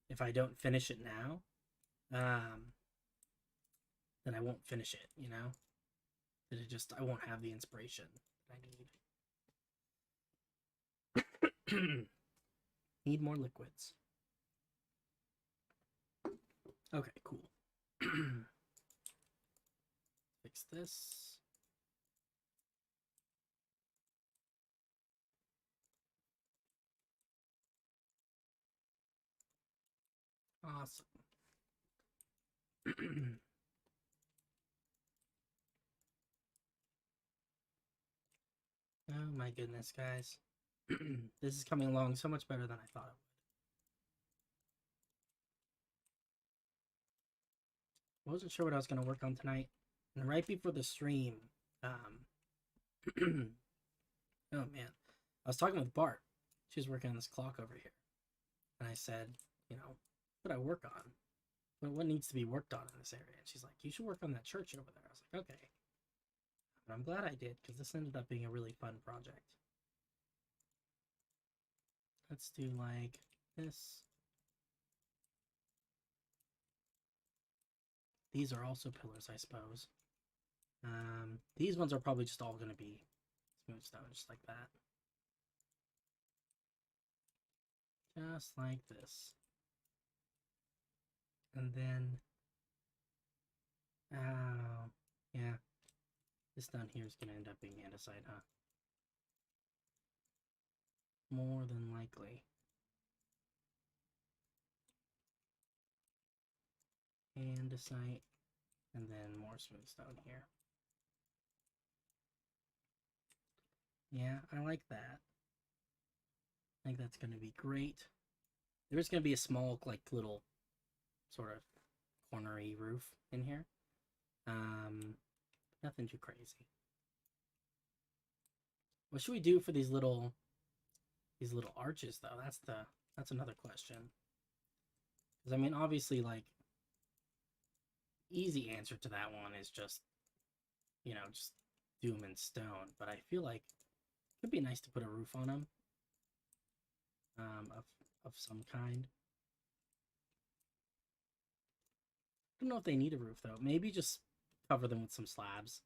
if I don't finish it now, then I won't finish it, you know? That I won't have the inspiration that I need. Need more liquids. Okay, cool. Fix this. Awesome. Oh my goodness, guys. This is coming along so much better than I thought it wasn't sure what I was gonna work on tonight, and right before the stream, um, oh man, I was talking with Bart. She was working on this clock over here, and I said, you know, what I work on, what needs to be worked on in this area, and she's like, you should work on that church over there. I was like, okay, but I'm glad I did because this ended up being a really fun project. Let's do like this. These are also pillars, I suppose. These ones are probably just all going to be smooth stone, just like that. Just like this. And then, oh, yeah. This down here is going to end up being andesite, huh? More than likely. Andesite, and then more smooth stone here. Yeah, I like that. I think that's going to be great. There's going to be a small, like, little sort of cornery roof in here. Nothing too crazy. What should we do for these little arches, though? That's another question. Because I mean, obviously, like, easy answer to that one is just, you know, just do them in stone. But I feel like it could be nice to put a roof on them, of some kind. I don't know if they need a roof though. Maybe just cover them with some slabs.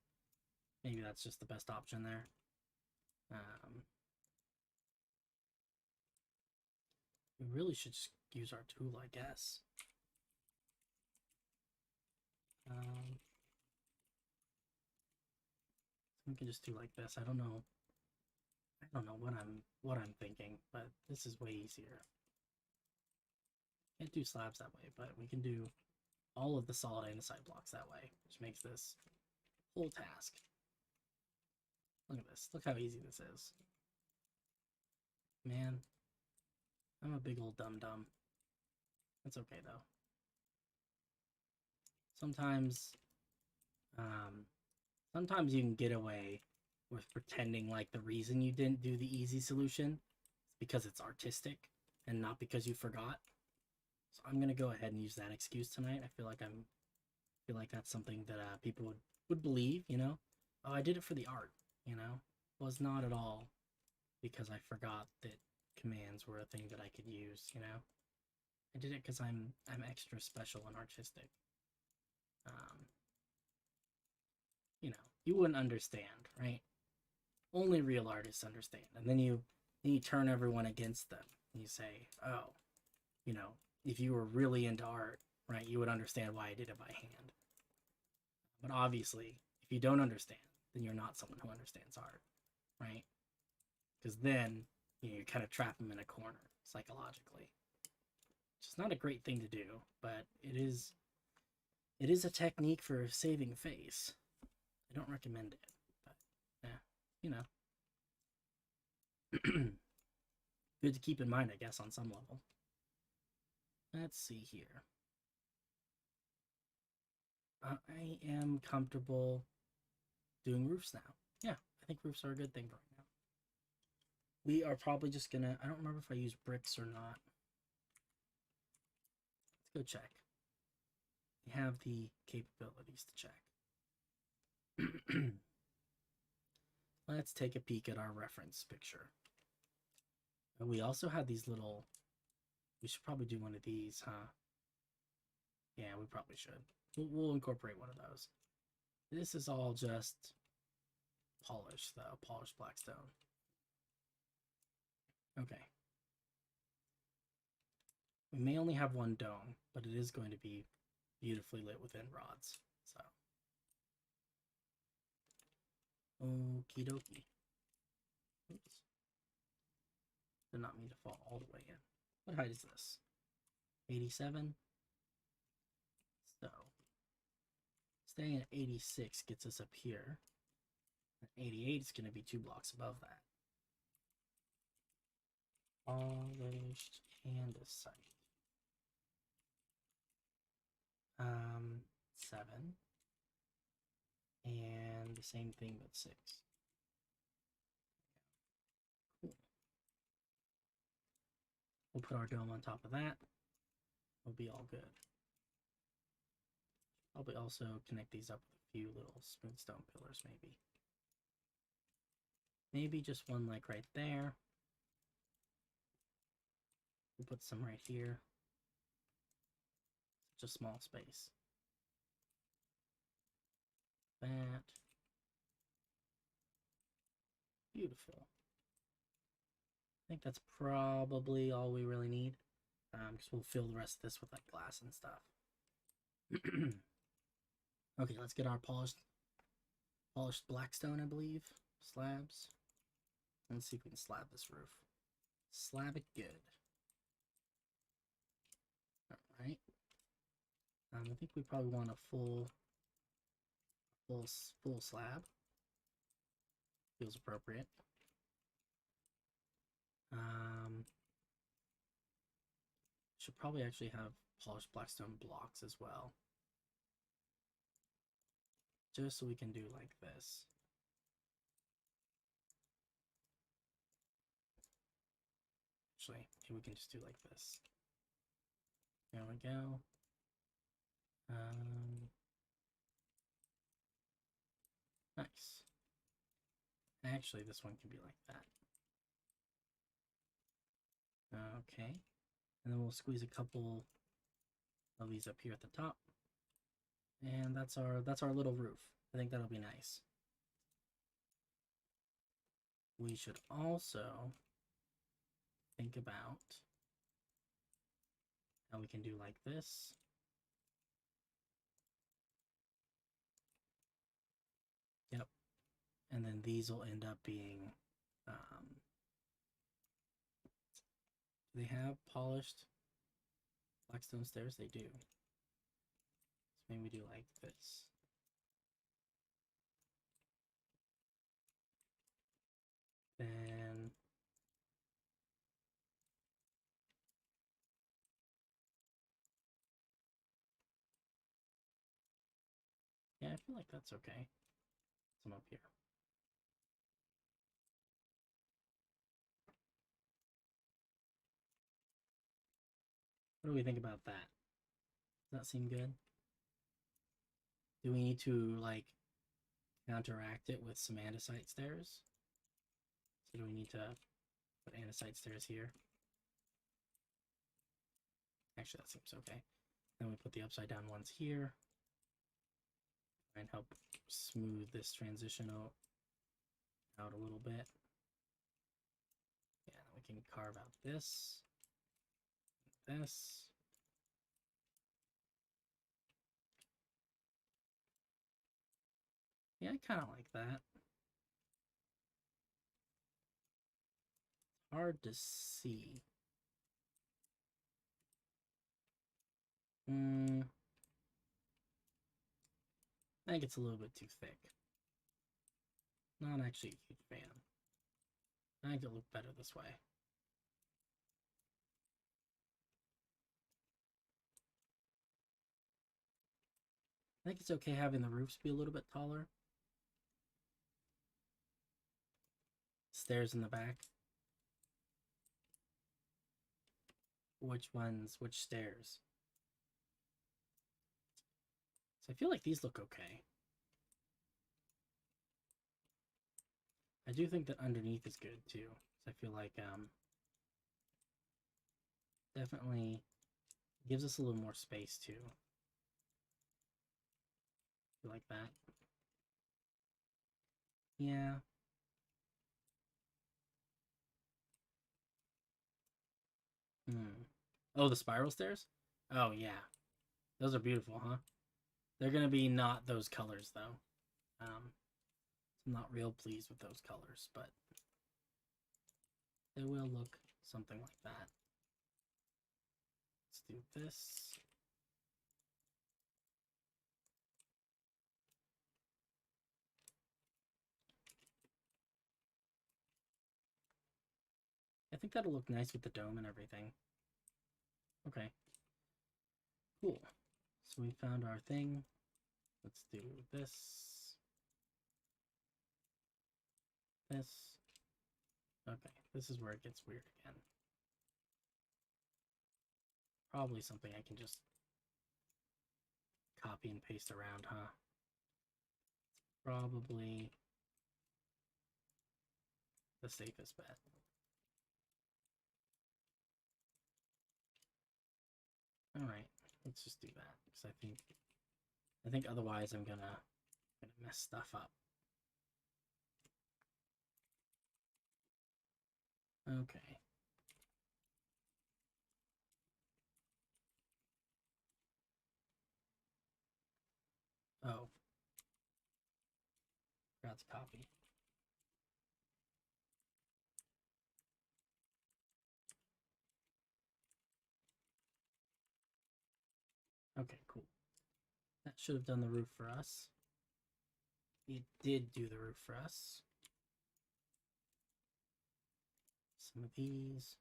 Maybe that's just the best option there. We really should just use our tool, I guess. We can just do like this. I don't know what I'm thinking, but this is way easier. Can't do slabs that way, but we can do all of the solid andesite blocks that way, which makes this whole task. Look at this. Look how easy this is. Man, I'm a big old dum-dum. That's okay, though. Sometimes you can get away with pretending like the reason you didn't do the easy solution is because it's artistic and not because you forgot. So I'm gonna go ahead and use that excuse tonight. I feel like that's something that people would believe, you know? Oh, I did it for the art, you know? It was not at all because I forgot that commands were a thing that I could use, you know? I did it because I'm extra special and artistic. You know, you wouldn't understand, right? Only real artists understand. And then you turn everyone against them. And you say, oh, you know, if you were really into art, right, you would understand why I did it by hand. But obviously, if you don't understand, then you're not someone who understands art, right? Because then you kind of trap them in a corner psychologically. Which is not a great thing to do, but it is a technique for saving face. I don't recommend it, but yeah, you know. Good to keep in mind, I guess, on some level. Let's see here. I am comfortable doing roofs now. Yeah, I think roofs are a good thing right now. We are probably just gonna, I don't remember if I use bricks or not. Let's go check. We have the capabilities to check. Let's take a peek at our reference picture. And we also had these little, we should probably do one of these, huh? Yeah, we probably should. We'll incorporate one of those. This is all just polished, though. Polished black stone. Okay. We may only have one dome, but it is going to be beautifully lit with end rods. So. Okie dokie. Oops. Did not mean to fall all the way in. What height is this? 87. So, staying at 86 gets us up here. And 88 is going to be 2 blocks above that. Polished andesite. 7. And the same thing with 6. Cool. We'll put our dome on top of that. We'll be all good. Probably also connect these up with a few little smooth stone pillars, maybe. Maybe just one like right there. We'll put some right here. Such a small space. That. Beautiful. I think that's probably all we really need. Because we'll fill the rest of this with like glass and stuff. Okay, let's get our polished blackstone, I believe. Slabs. Let's see if we can slab this roof. Slab it good. Alright. I think we probably want a full slab. Feels appropriate. Should probably actually have polished blackstone blocks as well. Just so we can do like this. Actually, maybe we can just do like this. There we go. Nice. Actually, this one can be like that. Okay. And then we'll squeeze a couple of these up here at the top. And that's our little roof. I think that'll be nice. We should also think about how we can do like this. Yep. And then these will end up being, do they have polished blackstone stairs? They do. So maybe we do like this. Then yeah, I feel like that's okay. Some up here. What do we think about that? Does that seem good? Do we need to like counteract it with some andesite stairs? So do we need to put andesite stairs here? Actually, that seems okay. Then we put the upside down ones here. And help smooth this transition out a little bit. Yeah, we can carve out this. This. Yeah, I kind of like that. Hard to see. I think it's a little bit too thick. Not actually a huge fan. I think it'll look better this way. I think it's okay having the roofs be a little bit taller. Stairs in the back. Which ones? Which stairs? So I feel like these look okay. I do think that underneath is good too. So I feel like definitely gives us a little more space too. You like that? Yeah. Oh, the spiral stairs? Oh yeah. Those are beautiful, huh? They're gonna be not those colors though. I'm not real pleased with those colors, but they will look something like that. Let's do this. I think that'll look nice with the dome and everything. Okay. Cool. So we found our thing. Let's do this. This. Okay, this is where it gets weird again. Probably something I can just copy and paste around, huh? Probably the safest bet. All right, let's just do that because I think otherwise I'm gonna mess stuff up. Okay. Oh, forgot to copy. Okay, cool. That should have done the roof for us. It did do the roof for us. Some of these.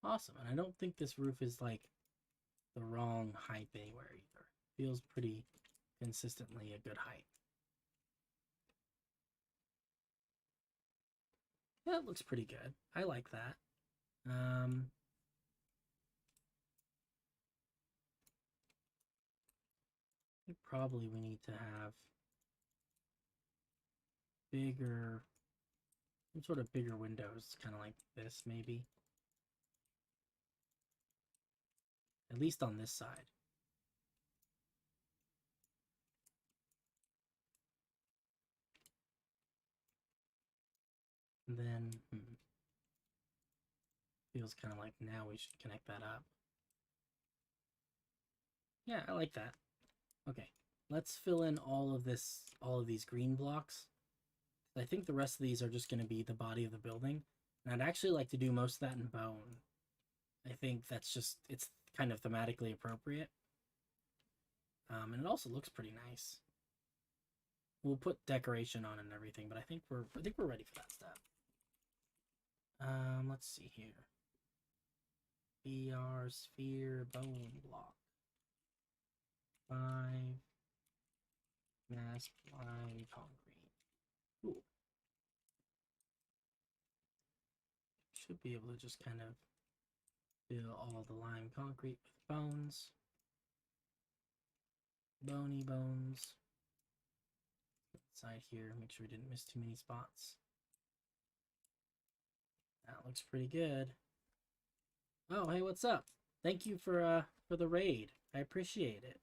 Awesome. And I don't think this roof is like the wrong height anywhere either. Feels pretty consistently a good height. That looks pretty good. I like that. I think probably we need to have bigger, some sort of bigger windows, kind of like this maybe. At least on this side. And then, feels kind of like now we should connect that up. Yeah, I like that. Okay, let's fill in all of these green blocks. I think the rest of these are just going to be the body of the building. And I'd actually like to do most of that in bone. I think that's just, it's kind of thematically appropriate. And it also looks pretty nice. We'll put decoration on and everything, but I think we're ready for that step. Let's see here. BR sphere bone block. 5 mass lime concrete. Cool. Should be able to just kind of fill all the lime concrete with bones. Bony bones. Side here, make sure we didn't miss too many spots. That looks pretty good. Oh, hey, what's up? Thank you for the raid. I appreciate it.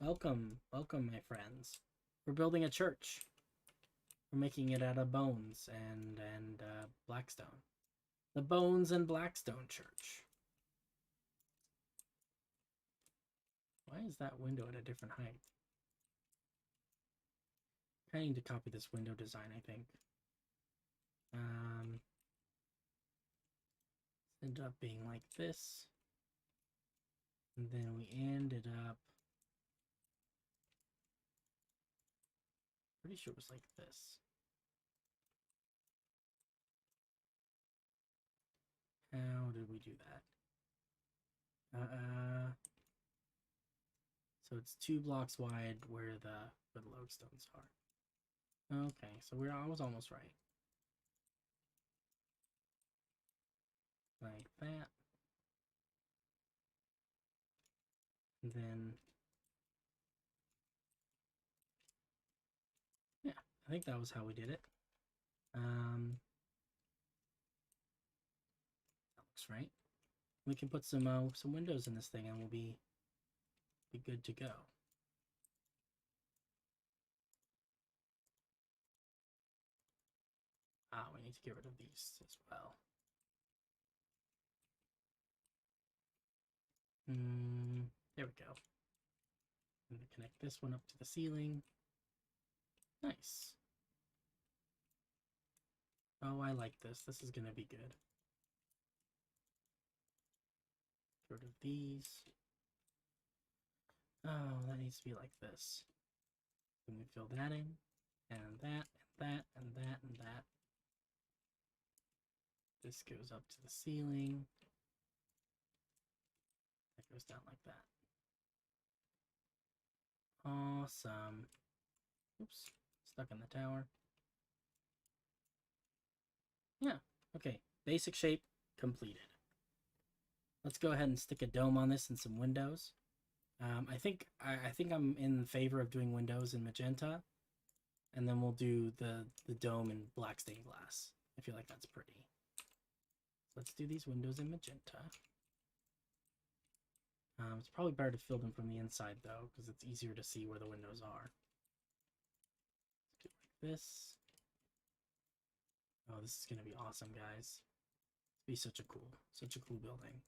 Welcome, welcome, my friends. We're building a church. We're making it out of bones and blackstone. The Bones and Blackstone Church. Why is that window at a different height? I need to copy this window design, I think. Ended up being like this. And then we ended up, pretty sure it was like this. How did we do that? So it's 2 blocks wide where the lodestones are. Okay, so I was almost right. Like that. And then, yeah, I think that was how we did it. That looks right. We can put some windows in this thing and we'll be good to go. Ah, we need to get rid of these as well. There we go. I'm gonna connect this one up to the ceiling. Nice. Oh, I like this. This is gonna be good. Get rid of these. Oh, that needs to be like this. Then we fill that in, and that, and that, and that, and that. This goes up to the ceiling. That goes down like that. Awesome. Oops, stuck in the tower. Yeah, okay. Basic shape completed. Let's go ahead and stick a dome on this and some windows. I think I'm in favor of doing windows in magenta, and then we'll do the dome in black stained glass. I feel like that's pretty. Let's do these windows in magenta. It's probably better to fill them from the inside though, because it's easier to see where the windows are. Let's do it like this. Oh, this is gonna be awesome, guys. It's be such a cool building.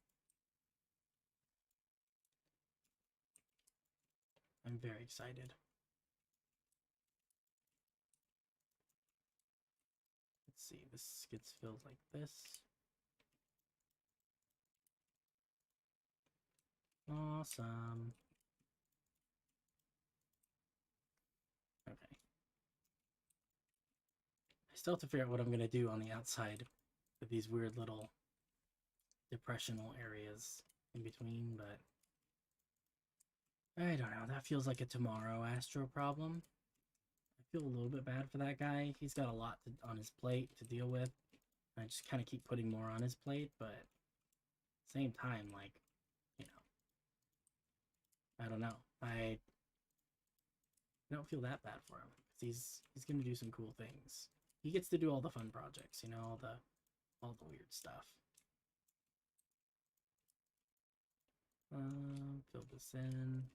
I'm very excited. Let's see, this gets filled like this. Awesome. Okay. I still have to figure out what I'm gonna do on the outside with these weird little depressional areas in between, but I don't know. That feels like a tomorrow Astro problem. I feel a little bit bad for that guy. He's got a lot on his plate to deal with. I just kind of keep putting more on his plate, but same time, like, you know, I don't know. I don't feel that bad for him because he's gonna do some cool things. He gets to do all the fun projects, you know, all the weird stuff. Fill this in.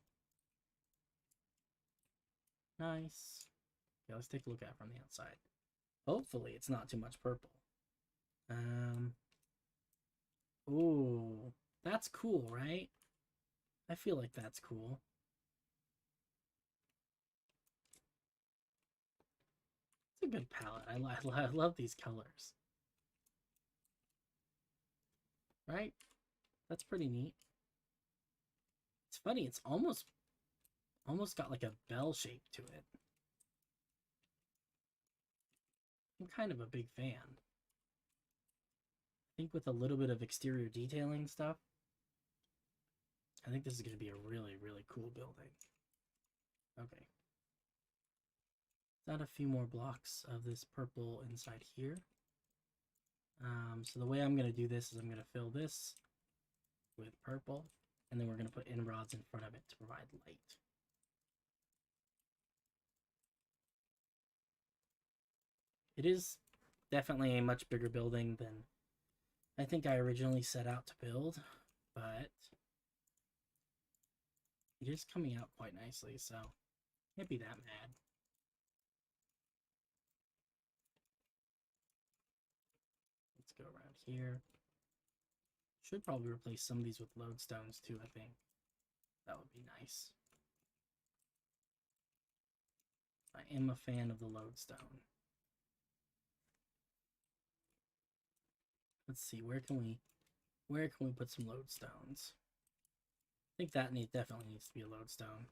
Nice. Okay, let's take a look at it from the outside. Hopefully it's not too much purple. Ooh, that's cool, right? I feel like that's cool. It's a good palette. I love these colors. Right? That's pretty neat. It's funny, it's almost got like a bell shape to it. I'm kind of a big fan. I think with a little bit of exterior detailing stuff, I think this is going to be a really, really cool building. Okay. Let's add a few more blocks of this purple inside here. So the way I'm going to do this is I'm going to fill this with purple, and then we're going to put in rods in front of it to provide light. It is definitely a much bigger building than I think I originally set out to build, but it is coming out quite nicely, so can't be that mad. Let's go around here. Should probably replace some of these with lodestones too, I think. That would be nice. I am a fan of the lodestone. Let's see, where can we put some lodestones? I think that definitely needs to be a lodestone.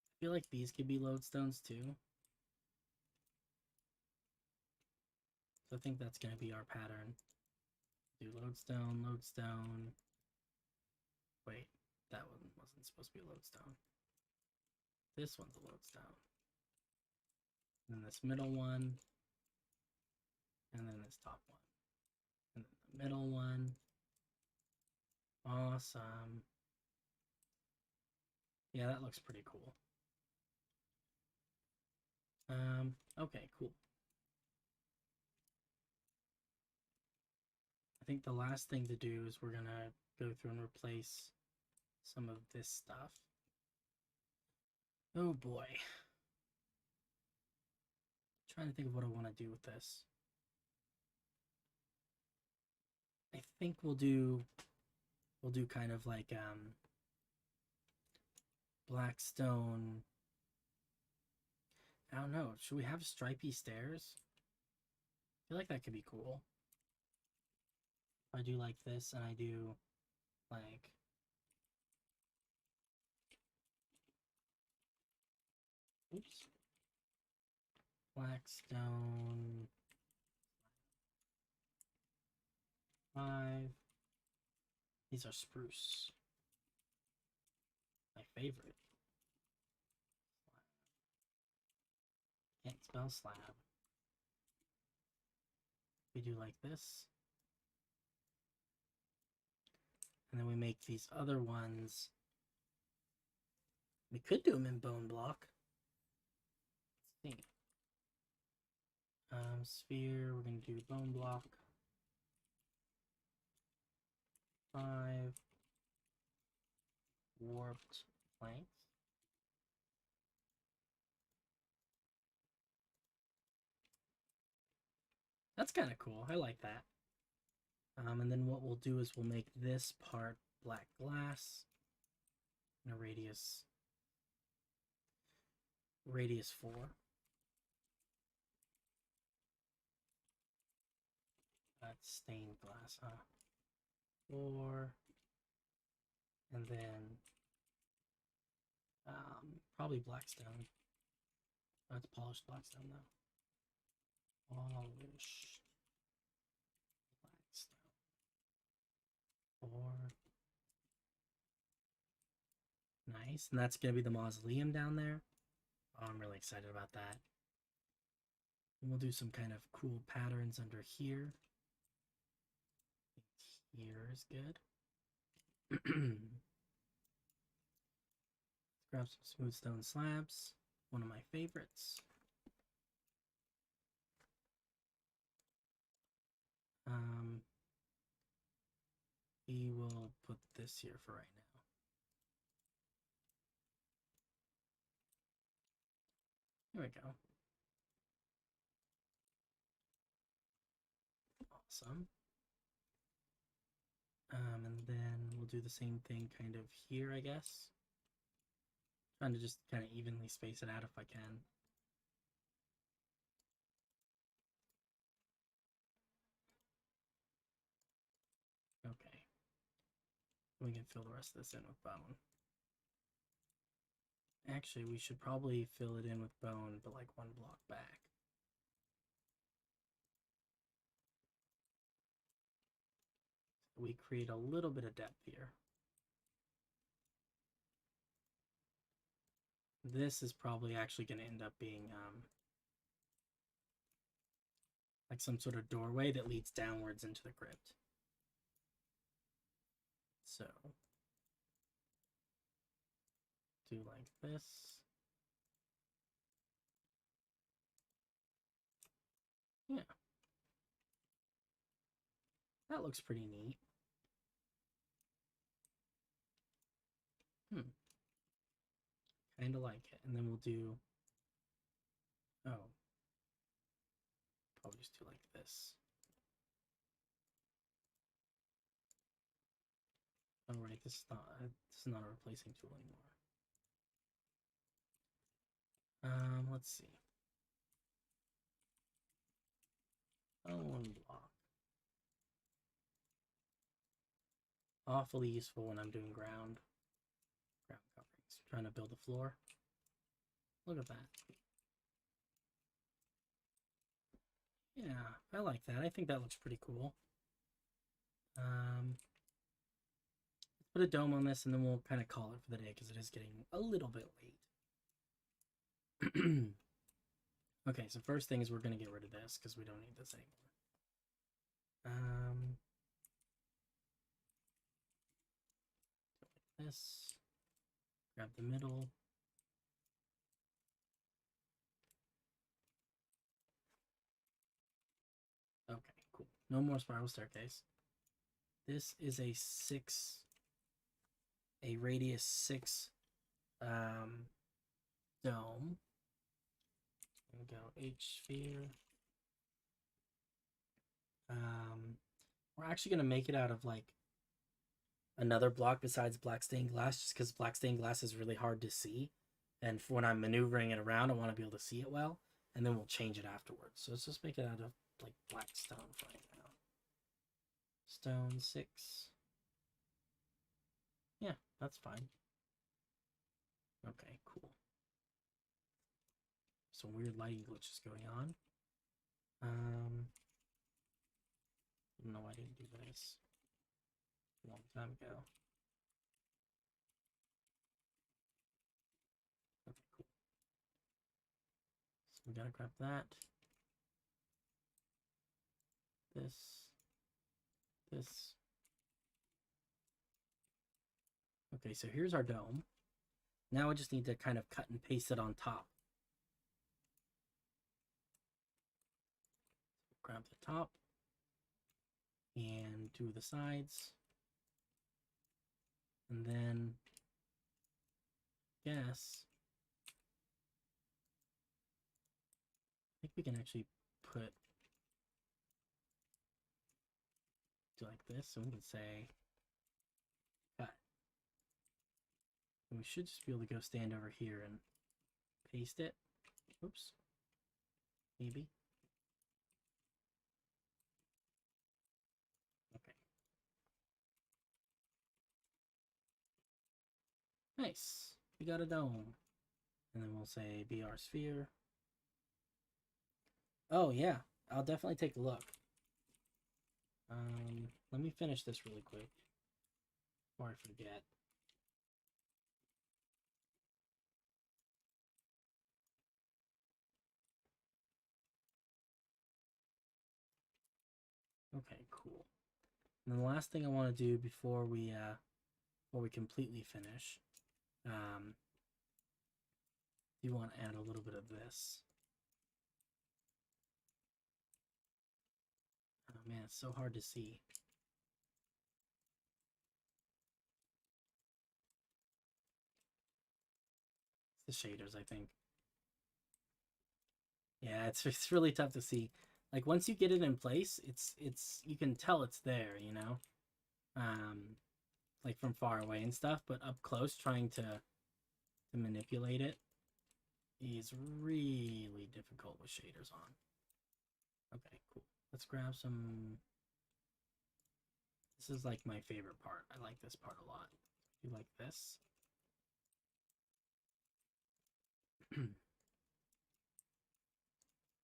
I feel like these could be lodestones too. So I think that's going to be our pattern. Do lodestone, lodestone. Wait, that one wasn't supposed to be a lodestone. This one's a lodestone. And then this middle one. And then this top one. And then the middle one. Awesome. Yeah, that looks pretty cool. Okay, cool. I think the last thing to do is we're gonna go through and replace some of this stuff. Oh boy. Trying to think of what I want to do with this. I think we'll do kind of like Blackstone. I don't know. Should we have stripy stairs? I feel like that could be cool. I do like this, and I do like oops. Blackstone 5. These are spruce. My favorite. Can't spell slab. We do like this. And then we make these other ones. We could do them in bone block. Let's see. Sphere, we're going to do bone block. 5 warped planks. That's kind of cool. I like that. And then what we'll do is we'll make this part black glass and a radius 4. That's stained glass, 4. And then probably blackstone. That's polished blackstone though. Polished blackstone. 4. Nice. And that's going to be the mausoleum down there. Oh, I'm really excited about that. And we'll do some kind of cool patterns under here. Here is good. Let's grab some smooth stone slabs. One of my favorites. We will put this here for right now. Here we go. Awesome. And then we'll do the same thing kind of here, I guess. Trying to just kind of evenly space it out if I can. Okay. We can fill the rest of this in with bone. Actually, we should probably fill it in with bone, but like 1 block back. So we create a little bit of depth here. This is probably actually going to end up being like some sort of doorway that leads downwards into the crypt. So do like this. Yeah. That looks pretty neat. Kind of like it. And then we'll do, probably just do like this. Oh, right, this is not a replacing tool anymore. Let's see. Bone block. Awfully useful when I'm doing ground coverings. Trying to build a floor. Look at that. Yeah, I like that. I think that looks pretty cool. Let's put a dome on this and then we'll kind of call it for the day because it is getting a little bit late. Okay, so first thing is we're going to get rid of this because we don't need this anymore. This. Grab the middle. Okay, cool. No more spiral staircase. This is a radius 6 dome. There we go, H sphere. We're actually gonna make it out of like another block besides black stained glass, just because black stained glass is really hard to see, and when I'm maneuvering it around, I want to be able to see it well, and then we'll change it afterwards. So let's just make it out of like black stone for right now. Stone 6. Yeah, that's fine. Okay, cool. Some weird lighting glitches going on. No, I didn't do this a long time ago. We gotta grab that. This. Okay, so here's our dome. Now I just need to kind of cut and paste it on top. Grab the top and do the sides. And then, yes, I think we can actually do like this. So we can say cut. And we should just be able to go stand over here and paste it. Oops. Maybe. Okay. Nice. We got a dome. And then we'll say BR sphere. Oh yeah, I'll definitely take a look. Let me finish this really quick before I forget. Okay, cool. And then the last thing I want to do before we completely finish, you want to add a little bit of this. Oh man, it's so hard to see. It's the shaders, I think. Yeah, it's really tough to see. Like once you get it in place, it's you can tell it's there, you know, like from far away and stuff. But up close, trying to manipulate it is really difficult with shaders on. Okay, cool. Let's grab some. This is like my favorite part. I like this part a lot. Do like this.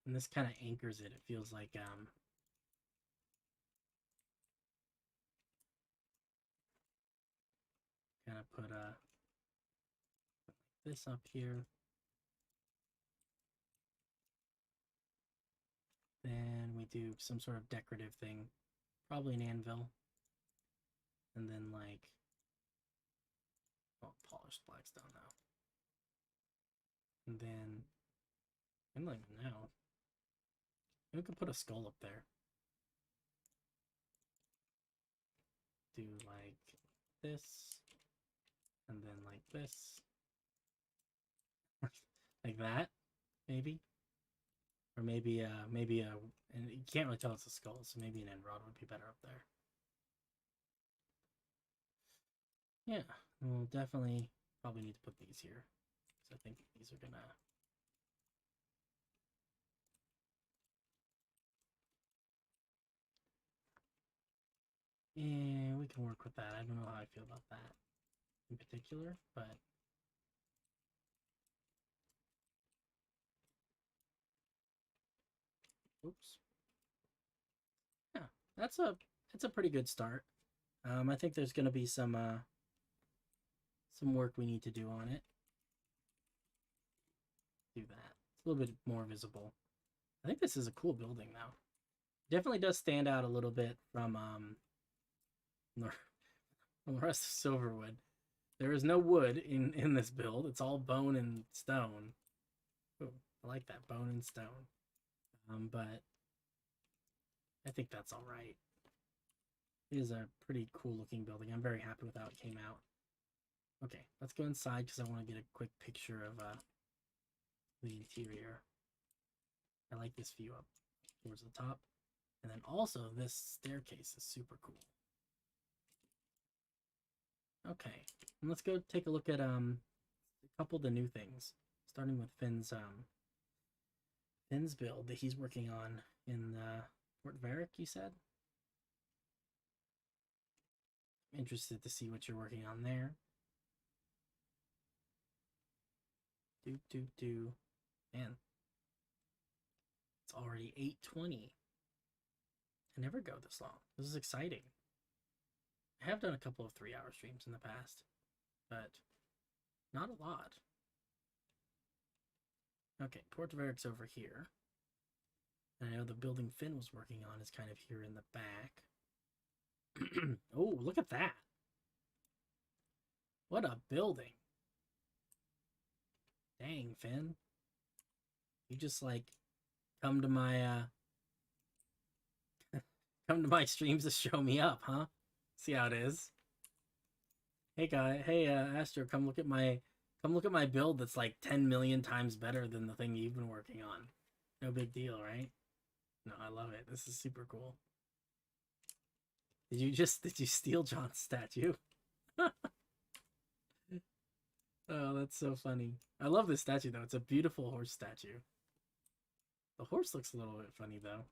And this kind of anchors it. It feels like kind of put this up here. Then we do some sort of decorative thing, probably an anvil. And then like, oh, polished blackstone now. And then, I don't even know. We could put a skull up there. Do like this, and then like this, like that, maybe, or maybe and you can't really tell it's a skull, so maybe an end rod would be better up there. Yeah, we'll definitely probably need to put these here, because I think these are gonna. Yeah, we can work with that. I don't know how I feel about that in particular, but oops. Yeah, that's a pretty good start. I think there's gonna be some work we need to do on it. Do that. It's a little bit more visible. I think this is a cool building now. Definitely does stand out a little bit from the rest of Silverwood. There is no wood in this build. It's all bone and stone. Ooh, I like that, bone and stone. But I think that's all right. It is a pretty cool looking building. I'm very happy with how it came out. Okay, let's go inside because I want to get a quick picture of the interior. I like this view up towards the top. And then also this staircase is super cool. Okay, and let's go take a look at a couple of the new things. Starting with Finn's build that he's working on in Fort Varick, you said? Interested to see what you're working on there. Man, it's already 8:20. I never go this long. This is exciting. I have done a couple of 3-hour streams in the past, but not a lot. Okay, Port of Eric's over here. And I know the building Finn was working on is kind of here in the back. Oh, look at that. What a building. Dang, Finn. You just like come to my come to my streams to show me up, huh? See how it is. Hey guy, hey Astro, come look at my build that's like 10 million times better than the thing you've been working on. No big deal, right? No, I love it. This is super cool. Did you steal John's statue? Oh, that's so funny. I love this statue though. It's a beautiful horse statue. The horse looks a little bit funny though.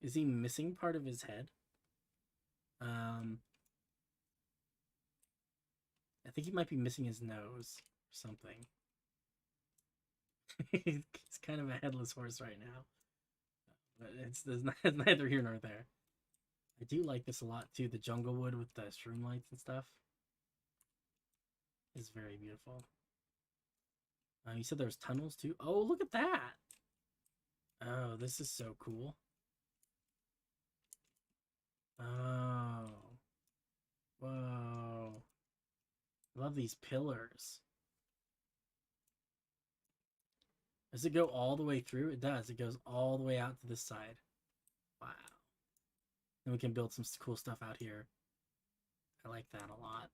Is he missing part of his head? I think he might be missing his nose or something. He's kind of a headless horse right now. But it's neither here nor there. I do like this a lot too. The jungle wood with the shroom lights and stuff is very beautiful. You said there's tunnels too? Oh, look at that! Oh, this is so cool. Oh. Whoa. I love these pillars. Does it go all the way through? It does. It goes all the way out to this side. Wow. And we can build some cool stuff out here. I like that a lot.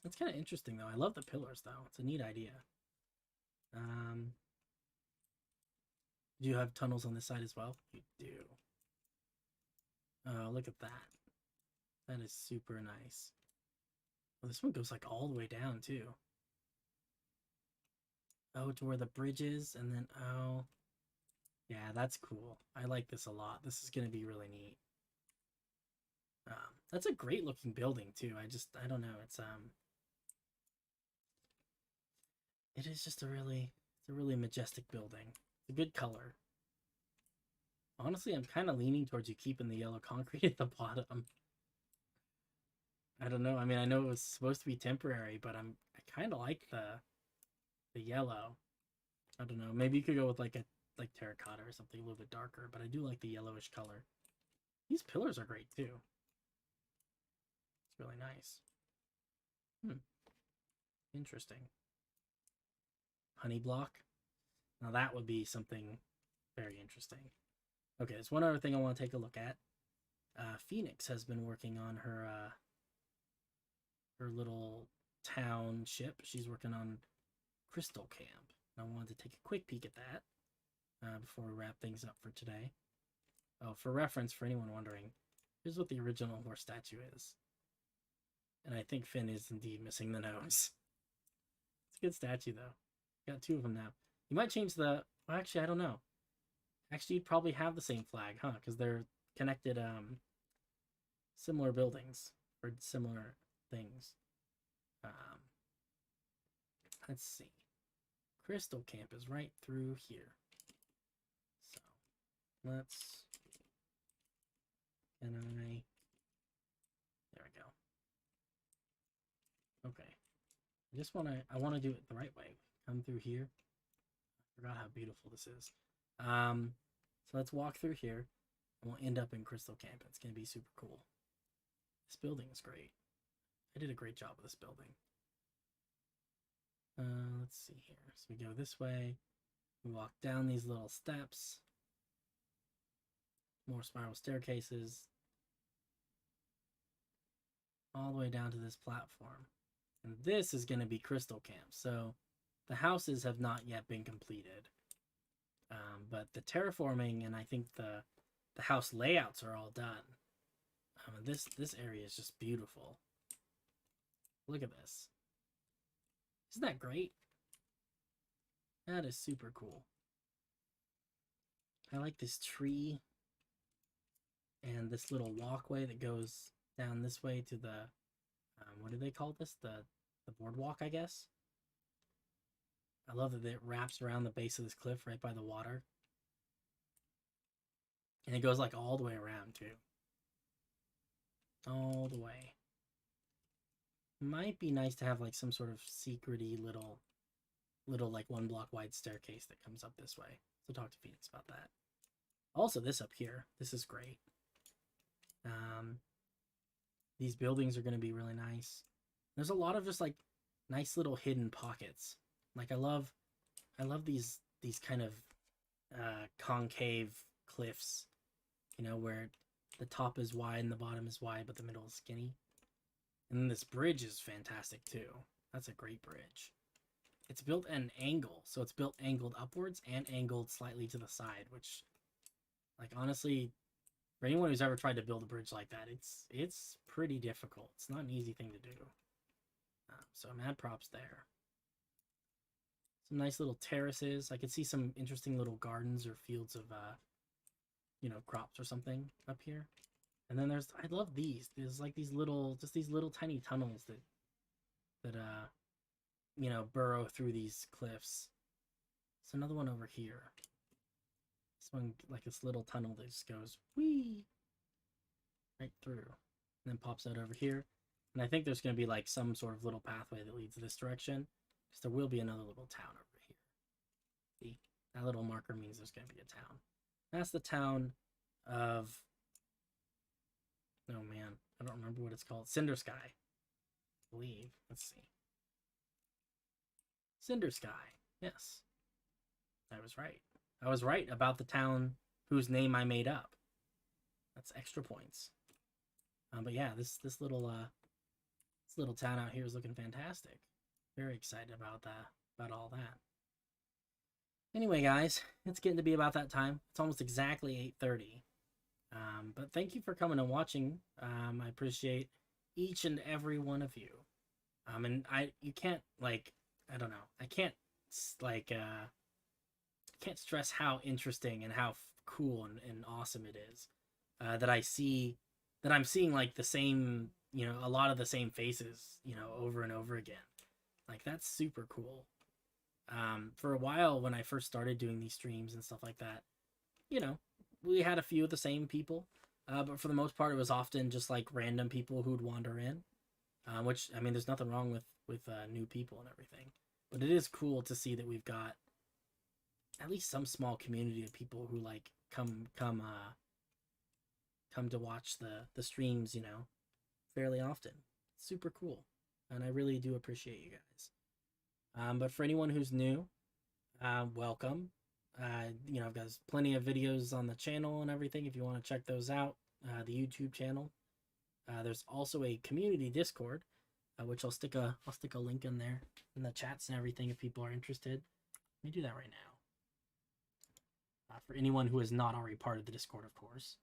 It's kind of interesting, though. I love the pillars, though. It's a neat idea. Do you have tunnels on this side as well? You do. Oh, look at that. That is super nice. Well, this one goes like all the way down, too. Oh, to where the bridge is, and then, oh. Yeah, that's cool. I like this a lot. This is going to be really neat. That's a great looking building, too. I don't know. It is just it's a really majestic building. It's a good color. Honestly, I'm kind of leaning towards you keeping the yellow concrete at the bottom. I don't know. I mean, I know it was supposed to be temporary, but I kind of like the yellow. I don't know. Maybe you could go with like terracotta or something a little bit darker, but I do like the yellowish color. These pillars are great too. It's really nice. Interesting. Honey block. Now that would be something very interesting. Okay, there's one other thing I want to take a look at. Phoenix has been working on her little township. She's working on Crystal Camp. I wanted to take a quick peek at that before we wrap things up for today. Oh, for reference, for anyone wondering, here's what the original horse statue is. And I think Finn is indeed missing the nose. It's a good statue, though. Got two of them now. You might change the... Well, actually, I don't know. Actually, you'd probably have the same flag, huh? Because they're connected, similar buildings or similar things. Let's see. Crystal Camp is right through here. So, let's... Can I... There we go. Okay. I want to do it the right way. Come through here. I forgot how beautiful this is. So let's walk through here, and we'll end up in Crystal Camp. It's going to be super cool. This building is great. I did a great job with this building. Let's see here. So we go this way. We walk down these little steps. More spiral staircases. All the way down to this platform. And this is going to be Crystal Camp. So the houses have not yet been completed. But the terraforming and I think the house layouts are all done. This area is just beautiful. Look at this. Isn't that great? That is super cool. I like this tree and this little walkway that goes down this way to the, what do they call this? The boardwalk, I guess. I love that it wraps around the base of this cliff right by the water. And it goes like all the way around too. All the way. Might be nice to have like some sort of secret-y little little like 1 block wide staircase that comes up this way. So talk to Phoenix about that. Also, this up here, this is great. These buildings are going to be really nice. There's a lot of just like nice little hidden pockets. Like I love these kind of concave cliffs, you know, where the top is wide and the bottom is wide, but the middle is skinny. And then this bridge is fantastic too. That's a great bridge. It's built at an angle, so it's built angled upwards and angled slightly to the side, which, like, honestly, for anyone who's ever tried to build a bridge like that, it's pretty difficult. It's not an easy thing to do. So mad props there. Some nice little terraces. I could see some interesting little gardens or fields of, you know, crops or something up here. And then I love these. There's like these little tiny tunnels that you know, burrow through these cliffs. There's another one over here. This one, like this little tunnel that just goes whee right through, and then pops out over here. And I think there's going to be like some sort of little pathway that leads this direction, because there will be another little town over here. See, that little marker means there's going to be a town. That's the town of, oh man, I don't remember what it's called. Cinder Sky, I believe. Let's see. Cinder Sky. Yes, I was right. I was right about the town whose name I made up. That's extra points. But yeah, this little town out here is looking fantastic. Very excited about that, about all that. Anyway, guys, it's getting to be about that time. It's almost exactly 8:30. But thank you for coming and watching. I appreciate each and every one of you. And you can't, like, I don't know. I can't, like, can't stress how interesting and how cool and awesome it is that I'm seeing like the same, you know, a lot of the same faces, you know, over and over again. Like, that's super cool. For a while, when I first started doing these streams and stuff like that, you know, we had a few of the same people, but for the most part, it was often just like random people who'd wander in, which, I mean, there's nothing wrong with new people and everything, but it is cool to see that we've got at least some small community of people who like come to watch the streams, you know, fairly often. Super cool, and I really do appreciate you guys. But for anyone who's new, welcome. You know, I've got plenty of videos on the channel and everything if you want to check those out. The YouTube channel. There's also a community Discord, which I'll stick a link in there in the chats and everything if people are interested. Let me do that right now. For anyone who is not already part of the Discord, of course.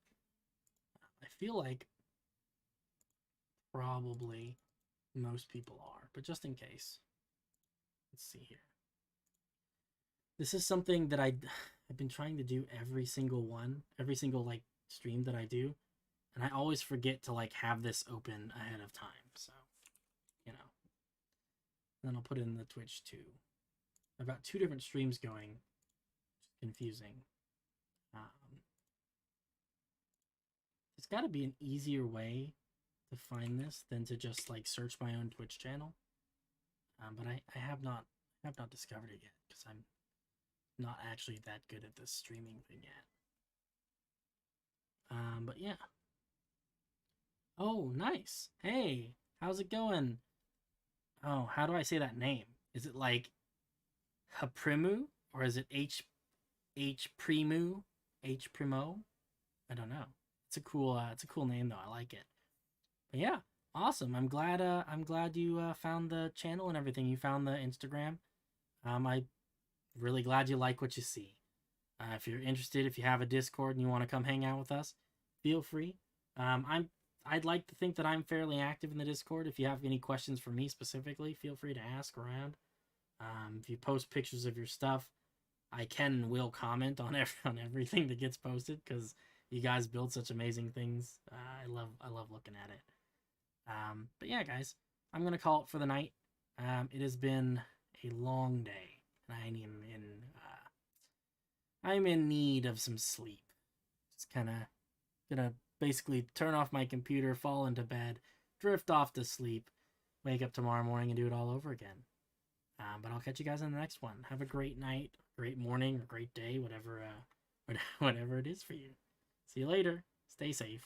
I feel like probably most people are, but just in case. Let's see here. This is something that I've been trying to do every single like stream that I do, and I always forget to like have this open ahead of time. So, you know. Then I'll put it in the Twitch too. I've got 2 different streams going. Confusing. There's got to be an easier way to find this than to just like search my own Twitch channel. But I have not discovered it yet because I'm not actually that good at this streaming thing yet. But yeah. Oh, nice. Hey, how's it going? Oh, how do I say that name? Is it like Haprimu or is it H Primo? I don't know. It's a cool name though. I like it. But yeah, awesome. I'm glad you found the channel and everything. You found the Instagram. I'm really glad you like what you see. If you're interested, if you have a Discord and you want to come hang out with us, feel free. I'd like to think that I'm fairly active in the Discord. If you have any questions for me specifically, feel free to ask around. If you post pictures of your stuff, I can and will comment on everything that gets posted because you guys build such amazing things. I love looking at it. But yeah, guys, I'm gonna call it for the night. It has been a long day, and I'm in need of some sleep. Just kind of gonna basically turn off my computer, fall into bed, drift off to sleep, wake up tomorrow morning, and do it all over again. But I'll catch you guys in the next one. Have a great night, great morning, or great day, whatever whatever it is for you. See you later. Stay safe.